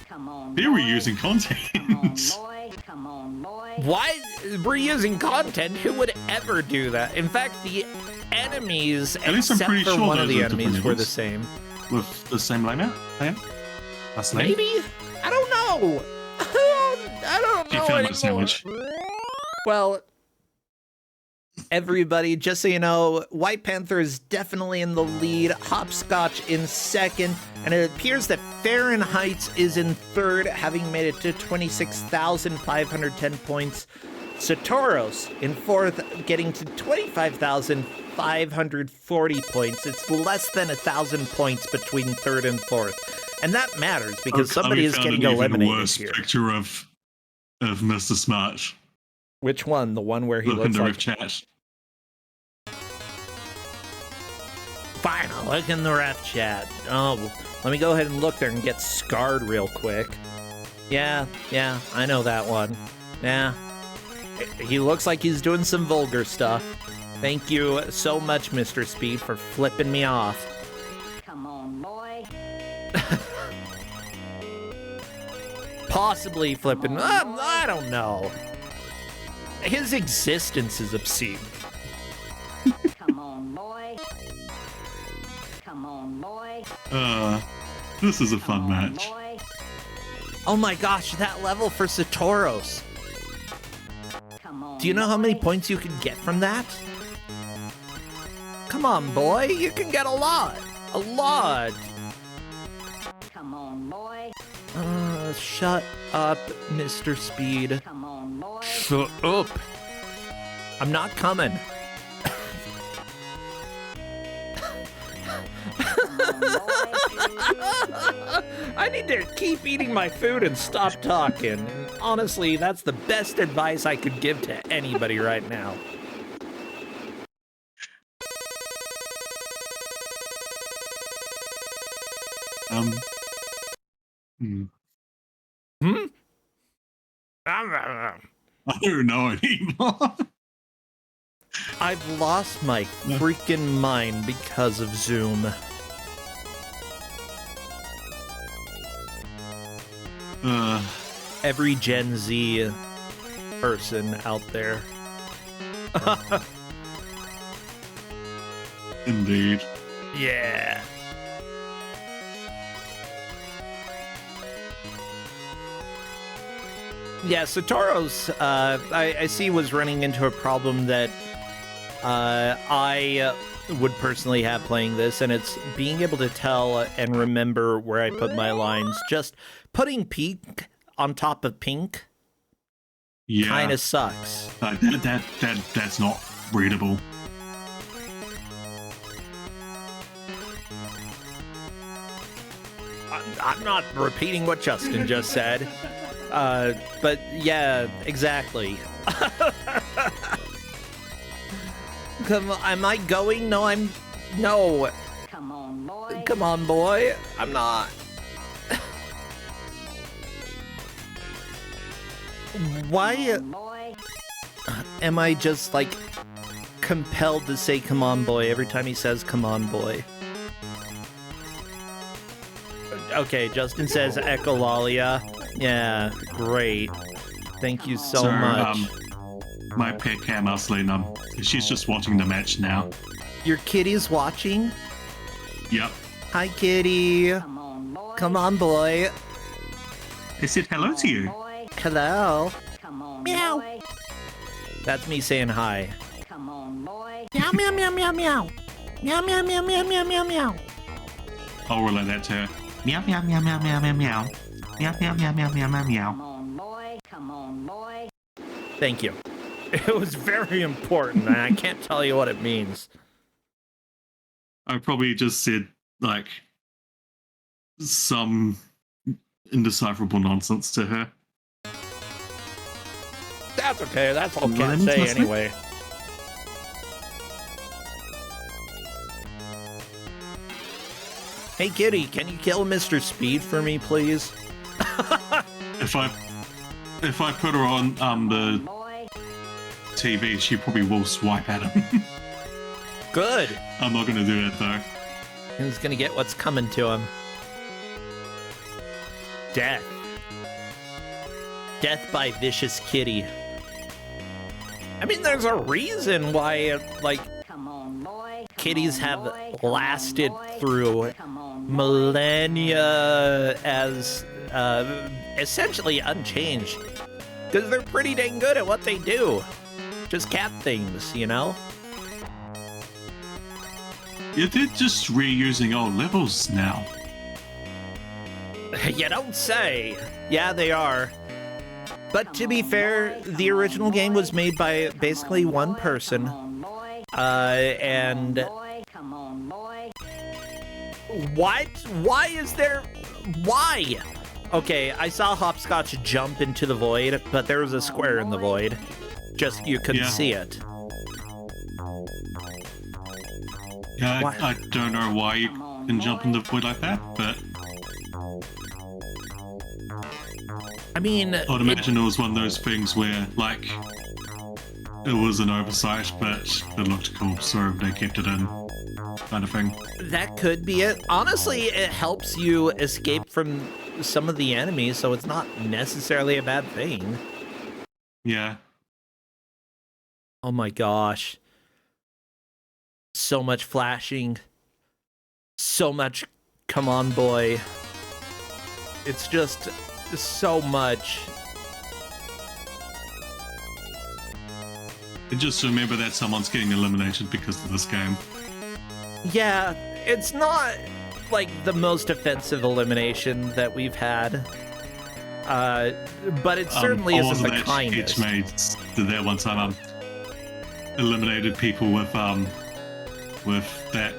Come on, They're reusing content. Come on, boy. Come on, boy. Why? Reusing content? Who would ever do that? In fact, the enemies, At least I'm except pretty for sure one of those the are different enemies, were the levels. same. With the same layout? That's lame. Maybe? I don't know. I don't You know found anymore. my sandwich. Well, everybody, just so you know, White Panther is definitely in the lead, Hopscotch in second, and it appears that Fahrenheit is in third, having made it to 26,510 points. Satoros in fourth, getting to 25,540 points. It's less than 1,000 points between third and fourth. And that matters because somebody is getting eliminated worse here. Picture of Mr. Smart. Which one? The one where he Look in looks the like... ref chat. Fine, I'll look in the ref chat. Oh, let me go ahead and look there and get scarred real quick. Yeah, I know that one. Yeah. He looks like he's doing some vulgar stuff. Thank you so much, Mr. Speed, for flipping me off. Come on, boy. Possibly flipping... I don't know. His existence is obscene. Come on, boy. Come on, boy. This is a fun Come on, match. boy. Oh my gosh, that level for Satoros. Come on, Do you know how many boy. points you can get from that? Come on, boy. You can get a lot. A lot. Come on, boy. Shut up, Mr. Speed. Come on, boy. Shut up. I'm not coming. Come on, boy. I need to keep eating my food and stop talking. And honestly, that's the best advice I could give to anybody right now. Hmm. Hmm? I don't know anymore. I've lost my freaking mind because of Zoom. Every Gen Z person out there. Indeed. Yeah. Yeah, Satoros, I see was running into a problem that I would personally have playing this, and it's being able to tell and remember where I put my lines. Just putting pink on top of pink Yeah. kind of sucks. That's not readable. I'm not repeating what Justin just said. But yeah, exactly. Come on, am I going? No, no. Come on, boy. Come on, boy. I'm not. Why Come on, boy. am I just, like, compelled to say come on, boy, every time he says come on, boy? Okay, Justin says echolalia. Yeah, great. Thank you so much. My pet cat Marceline, she's just watching the match now. Your kitty's watching? Yep. Hi, kitty. Come on, boy. Come on, boy. I said hello to you. Boy. Hello. Come on, Meow. boy. That's me saying hi. Come on, boy. Meow, meow, meow, meow, meow. Meow, meow, meow, meow, meow, meow, meow. I'll relay that to her. Meow, meow, meow, meow, meow, meow, meow. Meow, meow, meow, meow, meow, meow, meow. Come on, boy. Come on, boy. Thank you. It was very important, and I can't tell you what it means. I probably just said, like, some indecipherable nonsense to her. That's okay. That's all Well, Cat that means say nothing. anyway. Hey, kitty, can you kill Mr. Speed for me, please? If I put her on the Boy. TV, she probably will swipe at him. Good. I'm not gonna do that though. He's gonna get what's coming to him. Death. Death by vicious kitty. I mean, there's a reason why, like, Come on, boy. Come kitties on, have boy. Come lasted on, boy. through Come on, boy. millennia as essentially unchanged. Because they're pretty dang good at what they do. Just cat things, you know? Yeah, they're just reusing old levels now. You don't say. Yeah, they are. But to be fair, the original game was made by basically one person. Come on, boy. And Boy. Come on, boy. what? Why is there... Why? Okay, I saw Hopscotch jump into the void, but there was a square in the void. Just you couldn't Yeah. see it. Yeah, What? I don't know why you can jump in the void like that, but I mean, I'd imagine it was one of those things where, like, it was an oversight, but it looked cool, so they kept it in, kind of thing. that could be it. Honestly, it helps you escape from some of the enemies, so it's not necessarily a bad thing. Yeah. Oh my gosh. So much flashing. So much come on boy. It's just so much. And just remember that someone's getting eliminated because of this game. Yeah, it's not like the most offensive elimination that we've had. But it certainly isn't the kindest. Hitchmates did that one time. Eliminated people with that.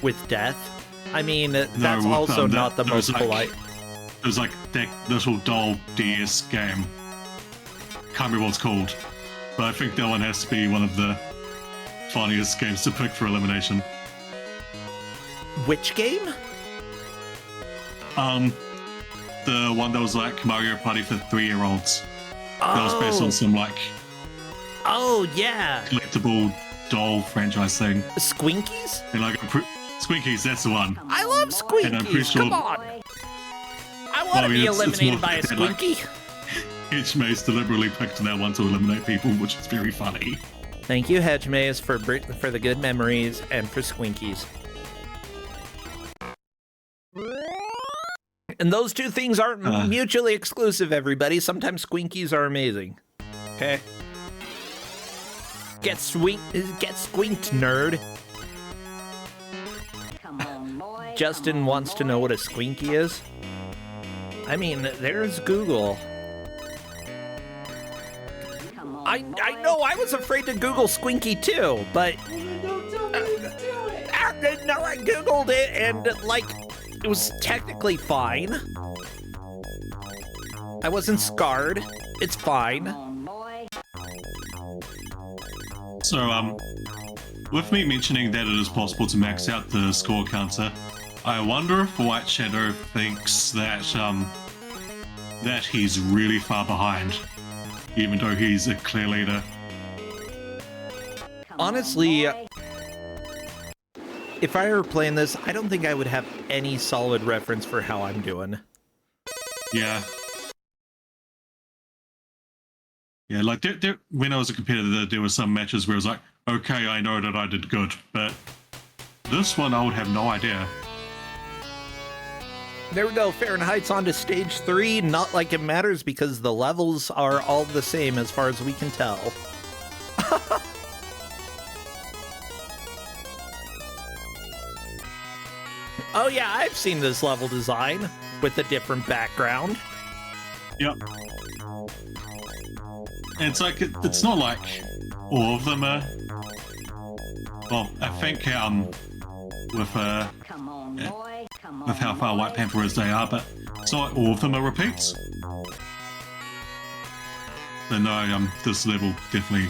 With death? I mean, that's also not the most polite. It was like that little doll DS game. Can't remember what it's called. But I think that one has to be one of the funniest games to pick for elimination. Which game? The one that was like Mario Party for 3-year-olds. That was based on some like... Oh, yeah. Collectible doll franchise thing. Squinkies? And like, Squinkies, that's the one. I love Squinkies. And I'm pretty sure... Come on. I want to be eliminated by a Squinky. Like, Hedgemaze deliberately picked that one to eliminate people, which is very funny. Thank you, Hedgemaze, for the good memories and for Squinkies. And those two things aren't mutually exclusive, everybody. Sometimes Squinkies are amazing. Okay? Get squinked, nerd. Come on, boy. Justin wants to know what a Squinky is. I mean, there's Google. I know, I was afraid to Google Squinky too, but... no, I Googled it, and, like, it was technically fine. I wasn't scarred. It's fine. So, with me mentioning that it is possible to max out the score counter, I wonder if White Shadow thinks that, that he's really far behind, even though he's a clear leader. Honestly, if I were playing this, I don't think I would have any solid reference for how I'm doing. Yeah. Yeah, like, when I was a competitor, there were some matches where I was like, okay, I know that I did good, but this one I would have no idea. There we go, Fahrenheit's on to stage 3. Not like it matters because the levels are all the same as far as we can tell. Oh yeah, I've seen this level design with a different background. Yep. And it's like, it's not like all of them are... Well, I think with how far White Panther is they are, but it's not like all of them are repeats. But no, this level definitely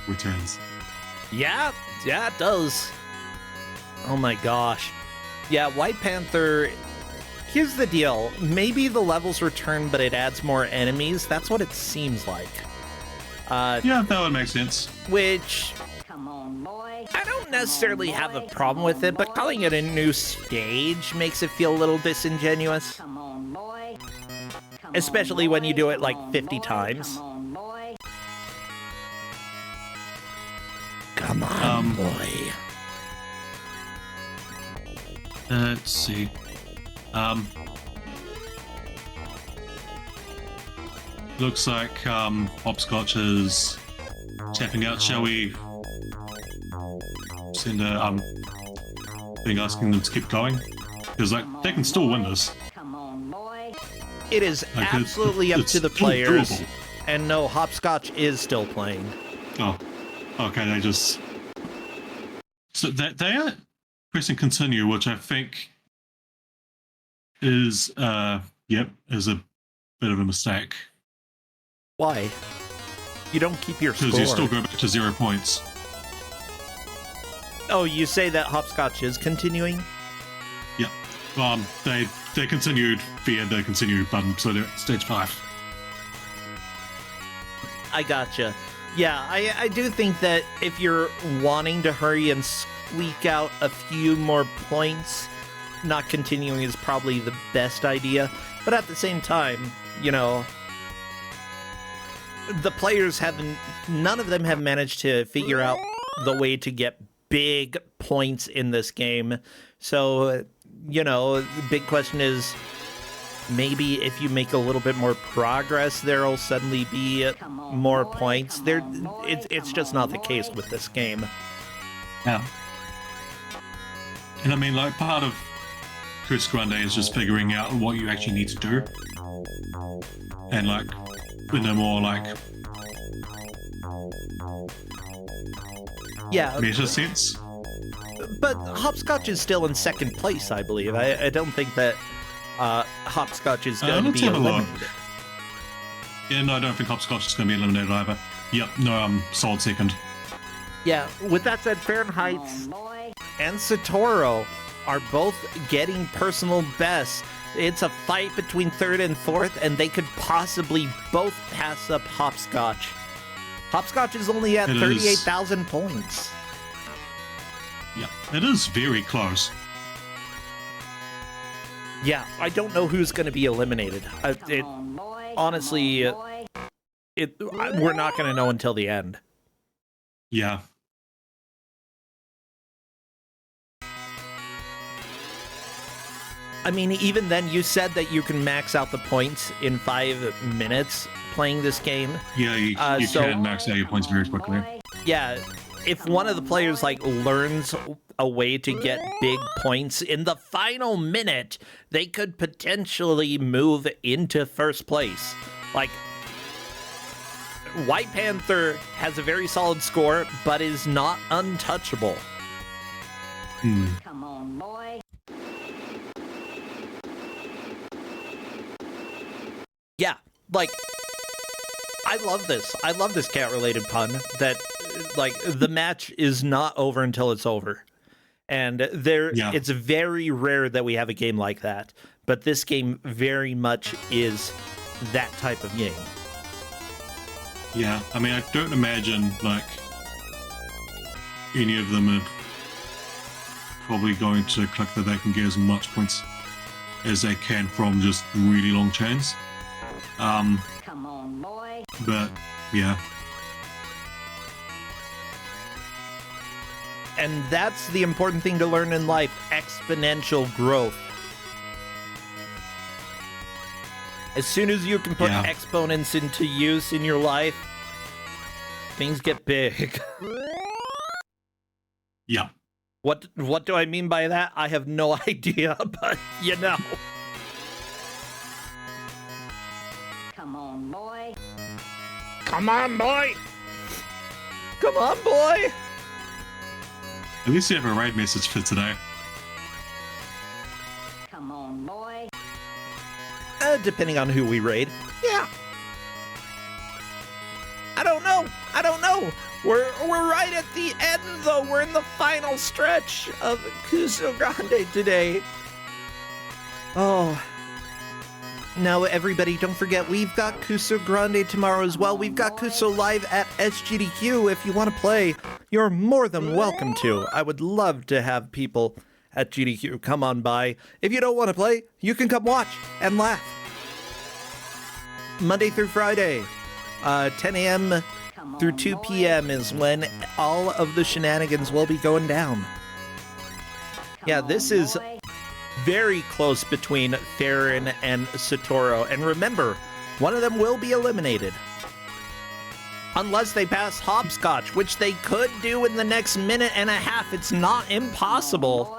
returns. Yeah, it does. Oh my gosh. Yeah, White Panther... Here's the deal. Maybe the levels return, but it adds more enemies. That's what it seems like. Yeah, that would make sense. Which... I don't necessarily have a problem with it, but calling it a new stage makes it feel a little disingenuous. Especially when you do it like 50 times. Come on, boy. Let's see. Looks like Hopscotch is tapping out. Shall we send a thing asking them to keep going? Because like they can still win this. It is like, absolutely up to the players. Doable. And no, Hopscotch is still playing. Oh, okay. They just so they are pressing continue, which I think is is a bit of a mistake. Why? You don't keep your score. Because you still go back to 0 points. Oh, you say that Hopscotch is continuing? Yeah. They continued via the continue button, so they're at stage 5. I gotcha. Yeah, I do think that if you're wanting to hurry and squeak out a few more points, not continuing is probably the best idea. But at the same time, you know, the players haven't, none of them have managed to figure out the way to get big points in this game. So, the big question is, maybe if you make a little bit more progress, there'll suddenly be more points. It's just not the case with this game. Yeah. And I mean, like, part of Kusogrand8 is just figuring out what you actually need to do. And, like, in a more, like, meta sense. But Hopscotch is still in second place, I believe. I don't think that Hopscotch is going to be eliminated. Yeah, no, I don't think Hopscotch is going to be eliminated either. Yep, no, I'm solid second. Yeah, with that said, Fahrenheit and Satoru are both getting personal bests. It's a fight between third and fourth, and they could possibly both pass up Hopscotch. Hopscotch is only at 38,000 points. Yeah, it is very close. Yeah, I don't know who's going to be eliminated. Honestly, we're not going to know until the end. Yeah. I mean, even then, you said that you can max out the points in 5 minutes playing this game. Yeah, you can max out your points very quickly. Yeah, if one of the players, like, learns a way to get big points in the final minute, they could potentially move into first place. Like, White Panther has a very solid score, but is not untouchable. Come on, boy. Yeah, like, I love this. I love this cat-related pun that, like, the match is not over until it's over. And it's very rare that we have a game like that. But this game very much is that type of game. Yeah, I mean, I don't imagine, like, any of them are probably going to click that they can get as much points as they can from just really long chains. Come on, boy. But, yeah. And that's the important thing to learn in life, exponential growth. As soon as you can put exponents into use in your life, things get big. Yeah. What do I mean by that? I have no idea, but you know. Come on, boy. Come on, boy! Come on, boy! At least you have a raid message for today. Come on, boy. Depending on who we raid. Yeah. I don't know. We're right at the end, though. We're in the final stretch of Kusogrand8 today. Oh. Now, everybody, don't forget, we've got Kusogrand8 tomorrow as well. We've got Kuso live at SGDQ. If you want to play, you're more than welcome to. I would love to have people at GDQ come on by. If you don't want to play, you can come watch and laugh. Monday through Friday, 10 a.m. through 2 p.m. is when all of the shenanigans will be going down. Yeah, this is very close between Farron and Satoru. And remember, one of them will be eliminated. Unless they pass Hopscotch, which they could do in the next minute and a half. It's not impossible.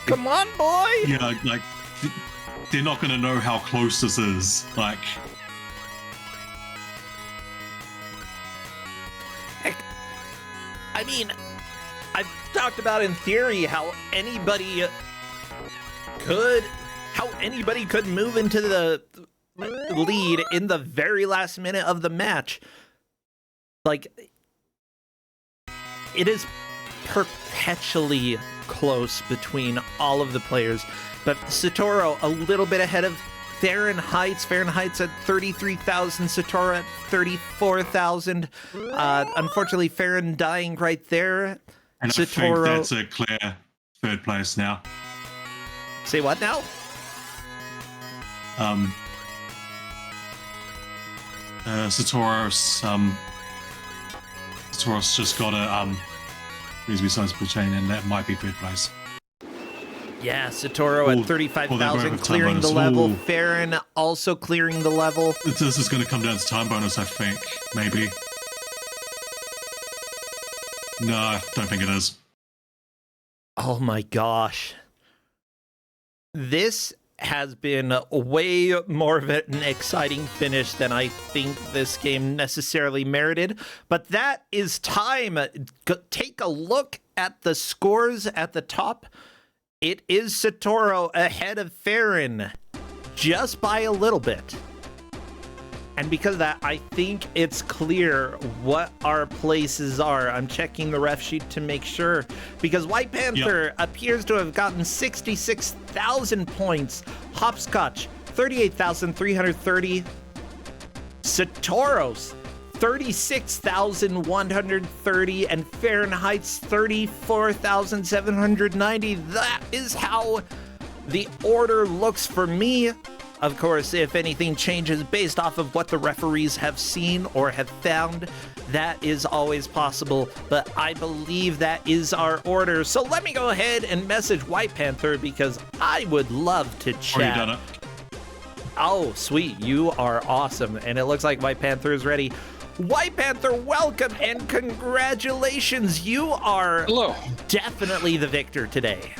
Come on, boy! Yeah, like, they're not going to know how close this is. Like... Heck, I mean, I've talked about in theory how anybody could move into the lead in the very last minute of the match. Like, it is perpetually close between all of the players, but Satoru a little bit ahead of Fahrenheit's at 33,000, Satoru at 34,000. Unfortunately, Farron dying right there. And Satoru, I think that's a clear third place now. Say what now? Satoros just got a reasonably sizable chain, and that might be third place. Yeah, Satoru at 35,000 clearing the level. Farron also clearing the level. This is going to come down to time bonus, I think. Maybe. No, I don't think it is. Oh my gosh. This has been way more of an exciting finish than I think this game necessarily merited. But that is time. Take a look at the scores at the top. It is Satoru ahead of Farron just by a little bit. And because of that, I think it's clear what our places are. I'm checking the ref sheet to make sure, because White Panther appears to have gotten 66,000 points. Hopscotch, 38,330. Satoros, 36,130. And Fahrenheit's 34,790. That is how the order looks for me. Of course, if anything changes based off of what the referees have seen or have found, that is always possible. But I believe that is our order. So let me go ahead and message White Panther, because I would love to chat. Already done it. Oh, sweet. You are awesome. And it looks like White Panther is ready. White Panther, welcome and congratulations. You are definitely the victor today.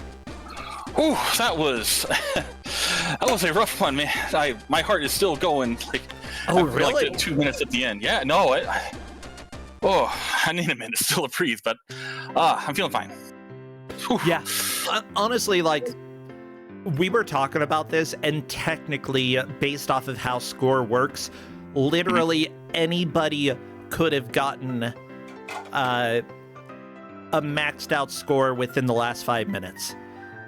Ooh, that was a rough one, man. My heart is still going. Really? Like the 2 minutes at the end. Yeah, no. I need a minute still to breathe, but I'm feeling fine. Whew. Yeah, honestly, we were talking about this, and technically, based off of how score works, literally anybody could have gotten a maxed out score within the last 5 minutes.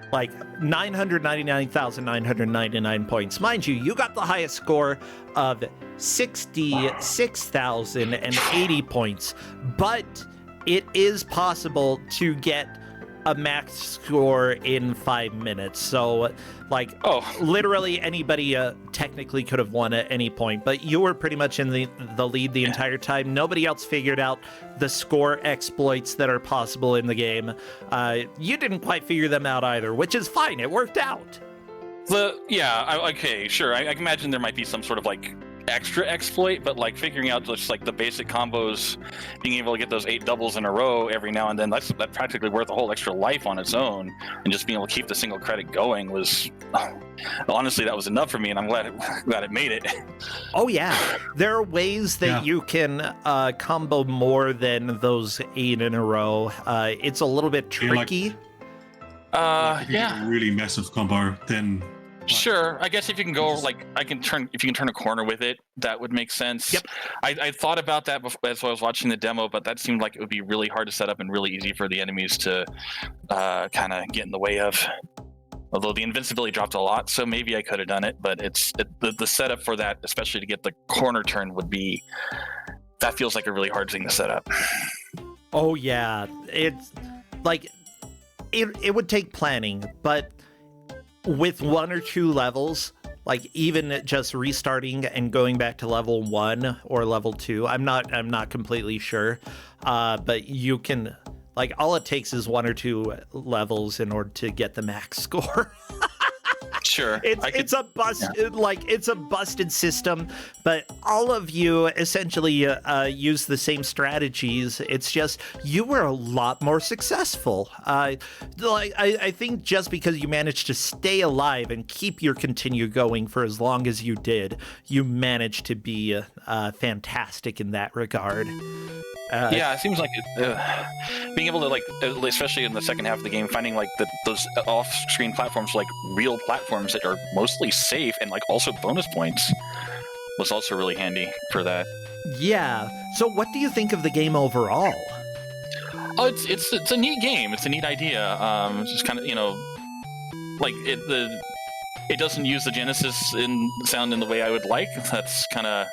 999,999 points. Mind you, you got the highest score of 66,080 points, but it is possible to get a max score in 5 minutes. So, literally anybody technically could have won at any point, but you were pretty much in the lead the entire time. Nobody else figured out the score exploits that are possible in the game. You didn't quite figure them out either, which is fine. It worked out. Okay, sure. I can imagine there might be some sort of extra exploit, but figuring out just the basic combos, being able to get those 8 doubles in a row every now and then, that's practically worth a whole extra life on its own. And just being able to keep the single credit going was, honestly, that was enough for me, and I'm glad it made it. Oh yeah, there are ways that you can combo more than those 8 in a row. It's a little bit tricky. If you get a really massive combo, then. Sure, I guess if you can go if you can turn a corner with it, that would make sense. Yep. I thought about that before, as I was watching the demo, but that seemed like it would be really hard to set up and really easy for the enemies to kind of get in the way of. Although the invincibility dropped a lot, so maybe I could have done it. But the setup for that, especially to get the corner turn, that feels like a really hard thing to set up. Oh yeah, it's it would take planning, but with 1 or 2 levels, even just restarting and going back to level 1 or level 2, I'm not completely sure, but you can, all it takes is 1 or 2 levels in order to get the max score. Sure. It's a busted system, but all of you essentially use the same strategies. It's just you were a lot more successful. I think just because you managed to stay alive and keep your continue going for as long as you did, you managed to be fantastic in that regard. It seems like being able to especially in the second half of the game, finding those off-screen platforms, real platforms that are mostly safe and also bonus points, was also really handy for that. Yeah. So, what do you think of the game overall? Oh, it's a neat game. It's a neat idea. It's just kind of it doesn't use the Genesis sound in the way I would like. That's kind of,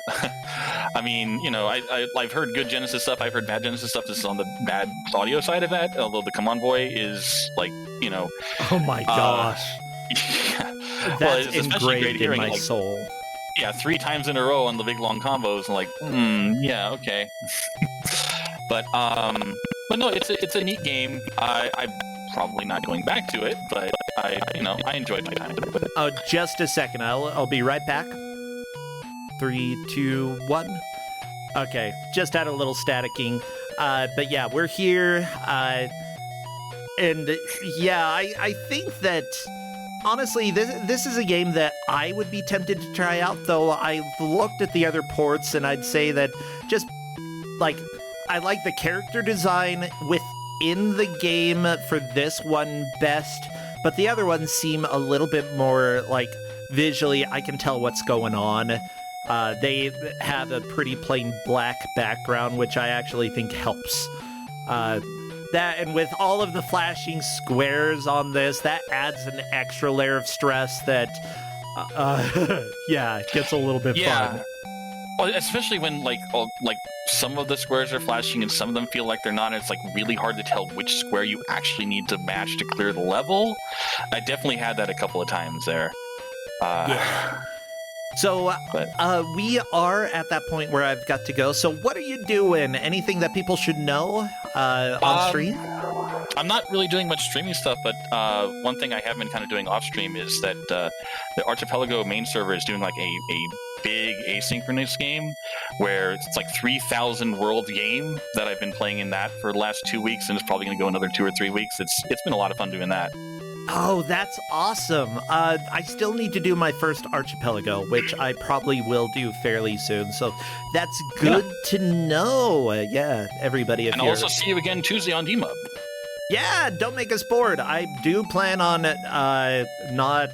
I've heard good Genesis stuff. I've heard bad Genesis stuff. This is on the bad audio side of that. Although the Come On Boy is Oh my gosh. Yeah. That's engraved in my soul. Yeah, 3 times in a row on the big long combos. And like, yeah, okay. but no, it's a neat game. I'm probably not going back to it, but I enjoyed my time with it. Oh, just a second. I'll be right back. 3, 2, 1. Okay, just had a little staticking. But yeah, we're here. And yeah, I think that honestly, this is a game that I would be tempted to try out, though I've looked at the other ports and I'd say that just like I like the character design within the game for this one best, but the other ones seem a little bit more like visually I can tell what's going on. They have a pretty plain black background, which I actually think helps. That, and with all of the flashing squares on this, that adds an extra layer of stress that, yeah, it gets a little bit fun. Well, especially when like some of the squares are flashing and some of them feel like they're not. And it's like really hard to tell which square you actually need to match to clear the level. I definitely had that a couple of times there. Yeah. So we are at that point where I've got to go. So what are you doing? Anything that people should know on stream? I'm not really doing much streaming stuff, but one thing I have been kind of doing off stream is that the Archipelago main server is doing like a big asynchronous game where it's like 3,000 world game that I've been playing in that for the last 2 weeks, and it's probably going to go another 2 or 3 weeks. It's been a lot of fun doing that. Oh, that's awesome. I still need to do my first Archipelago, which I probably will do fairly soon. So that's good to know. Yeah, everybody. And I'll also see you again Tuesday on DMUB. Yeah, don't make us bored. I do plan on not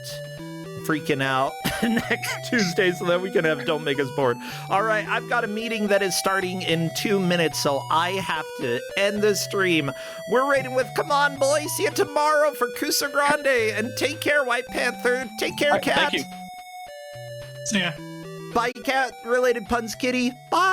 freaking out next Tuesday so that we can have Don't Make Us Bored. All right, I've got a meeting that is starting in 2 minutes, so I have to end the stream. We're rating with Come On Boy. See you tomorrow for Kusogrand8. And take care, White Panther. Take care, Right, Cat. thank you. See ya. Bye, Cat. Related puns, kitty. Bye.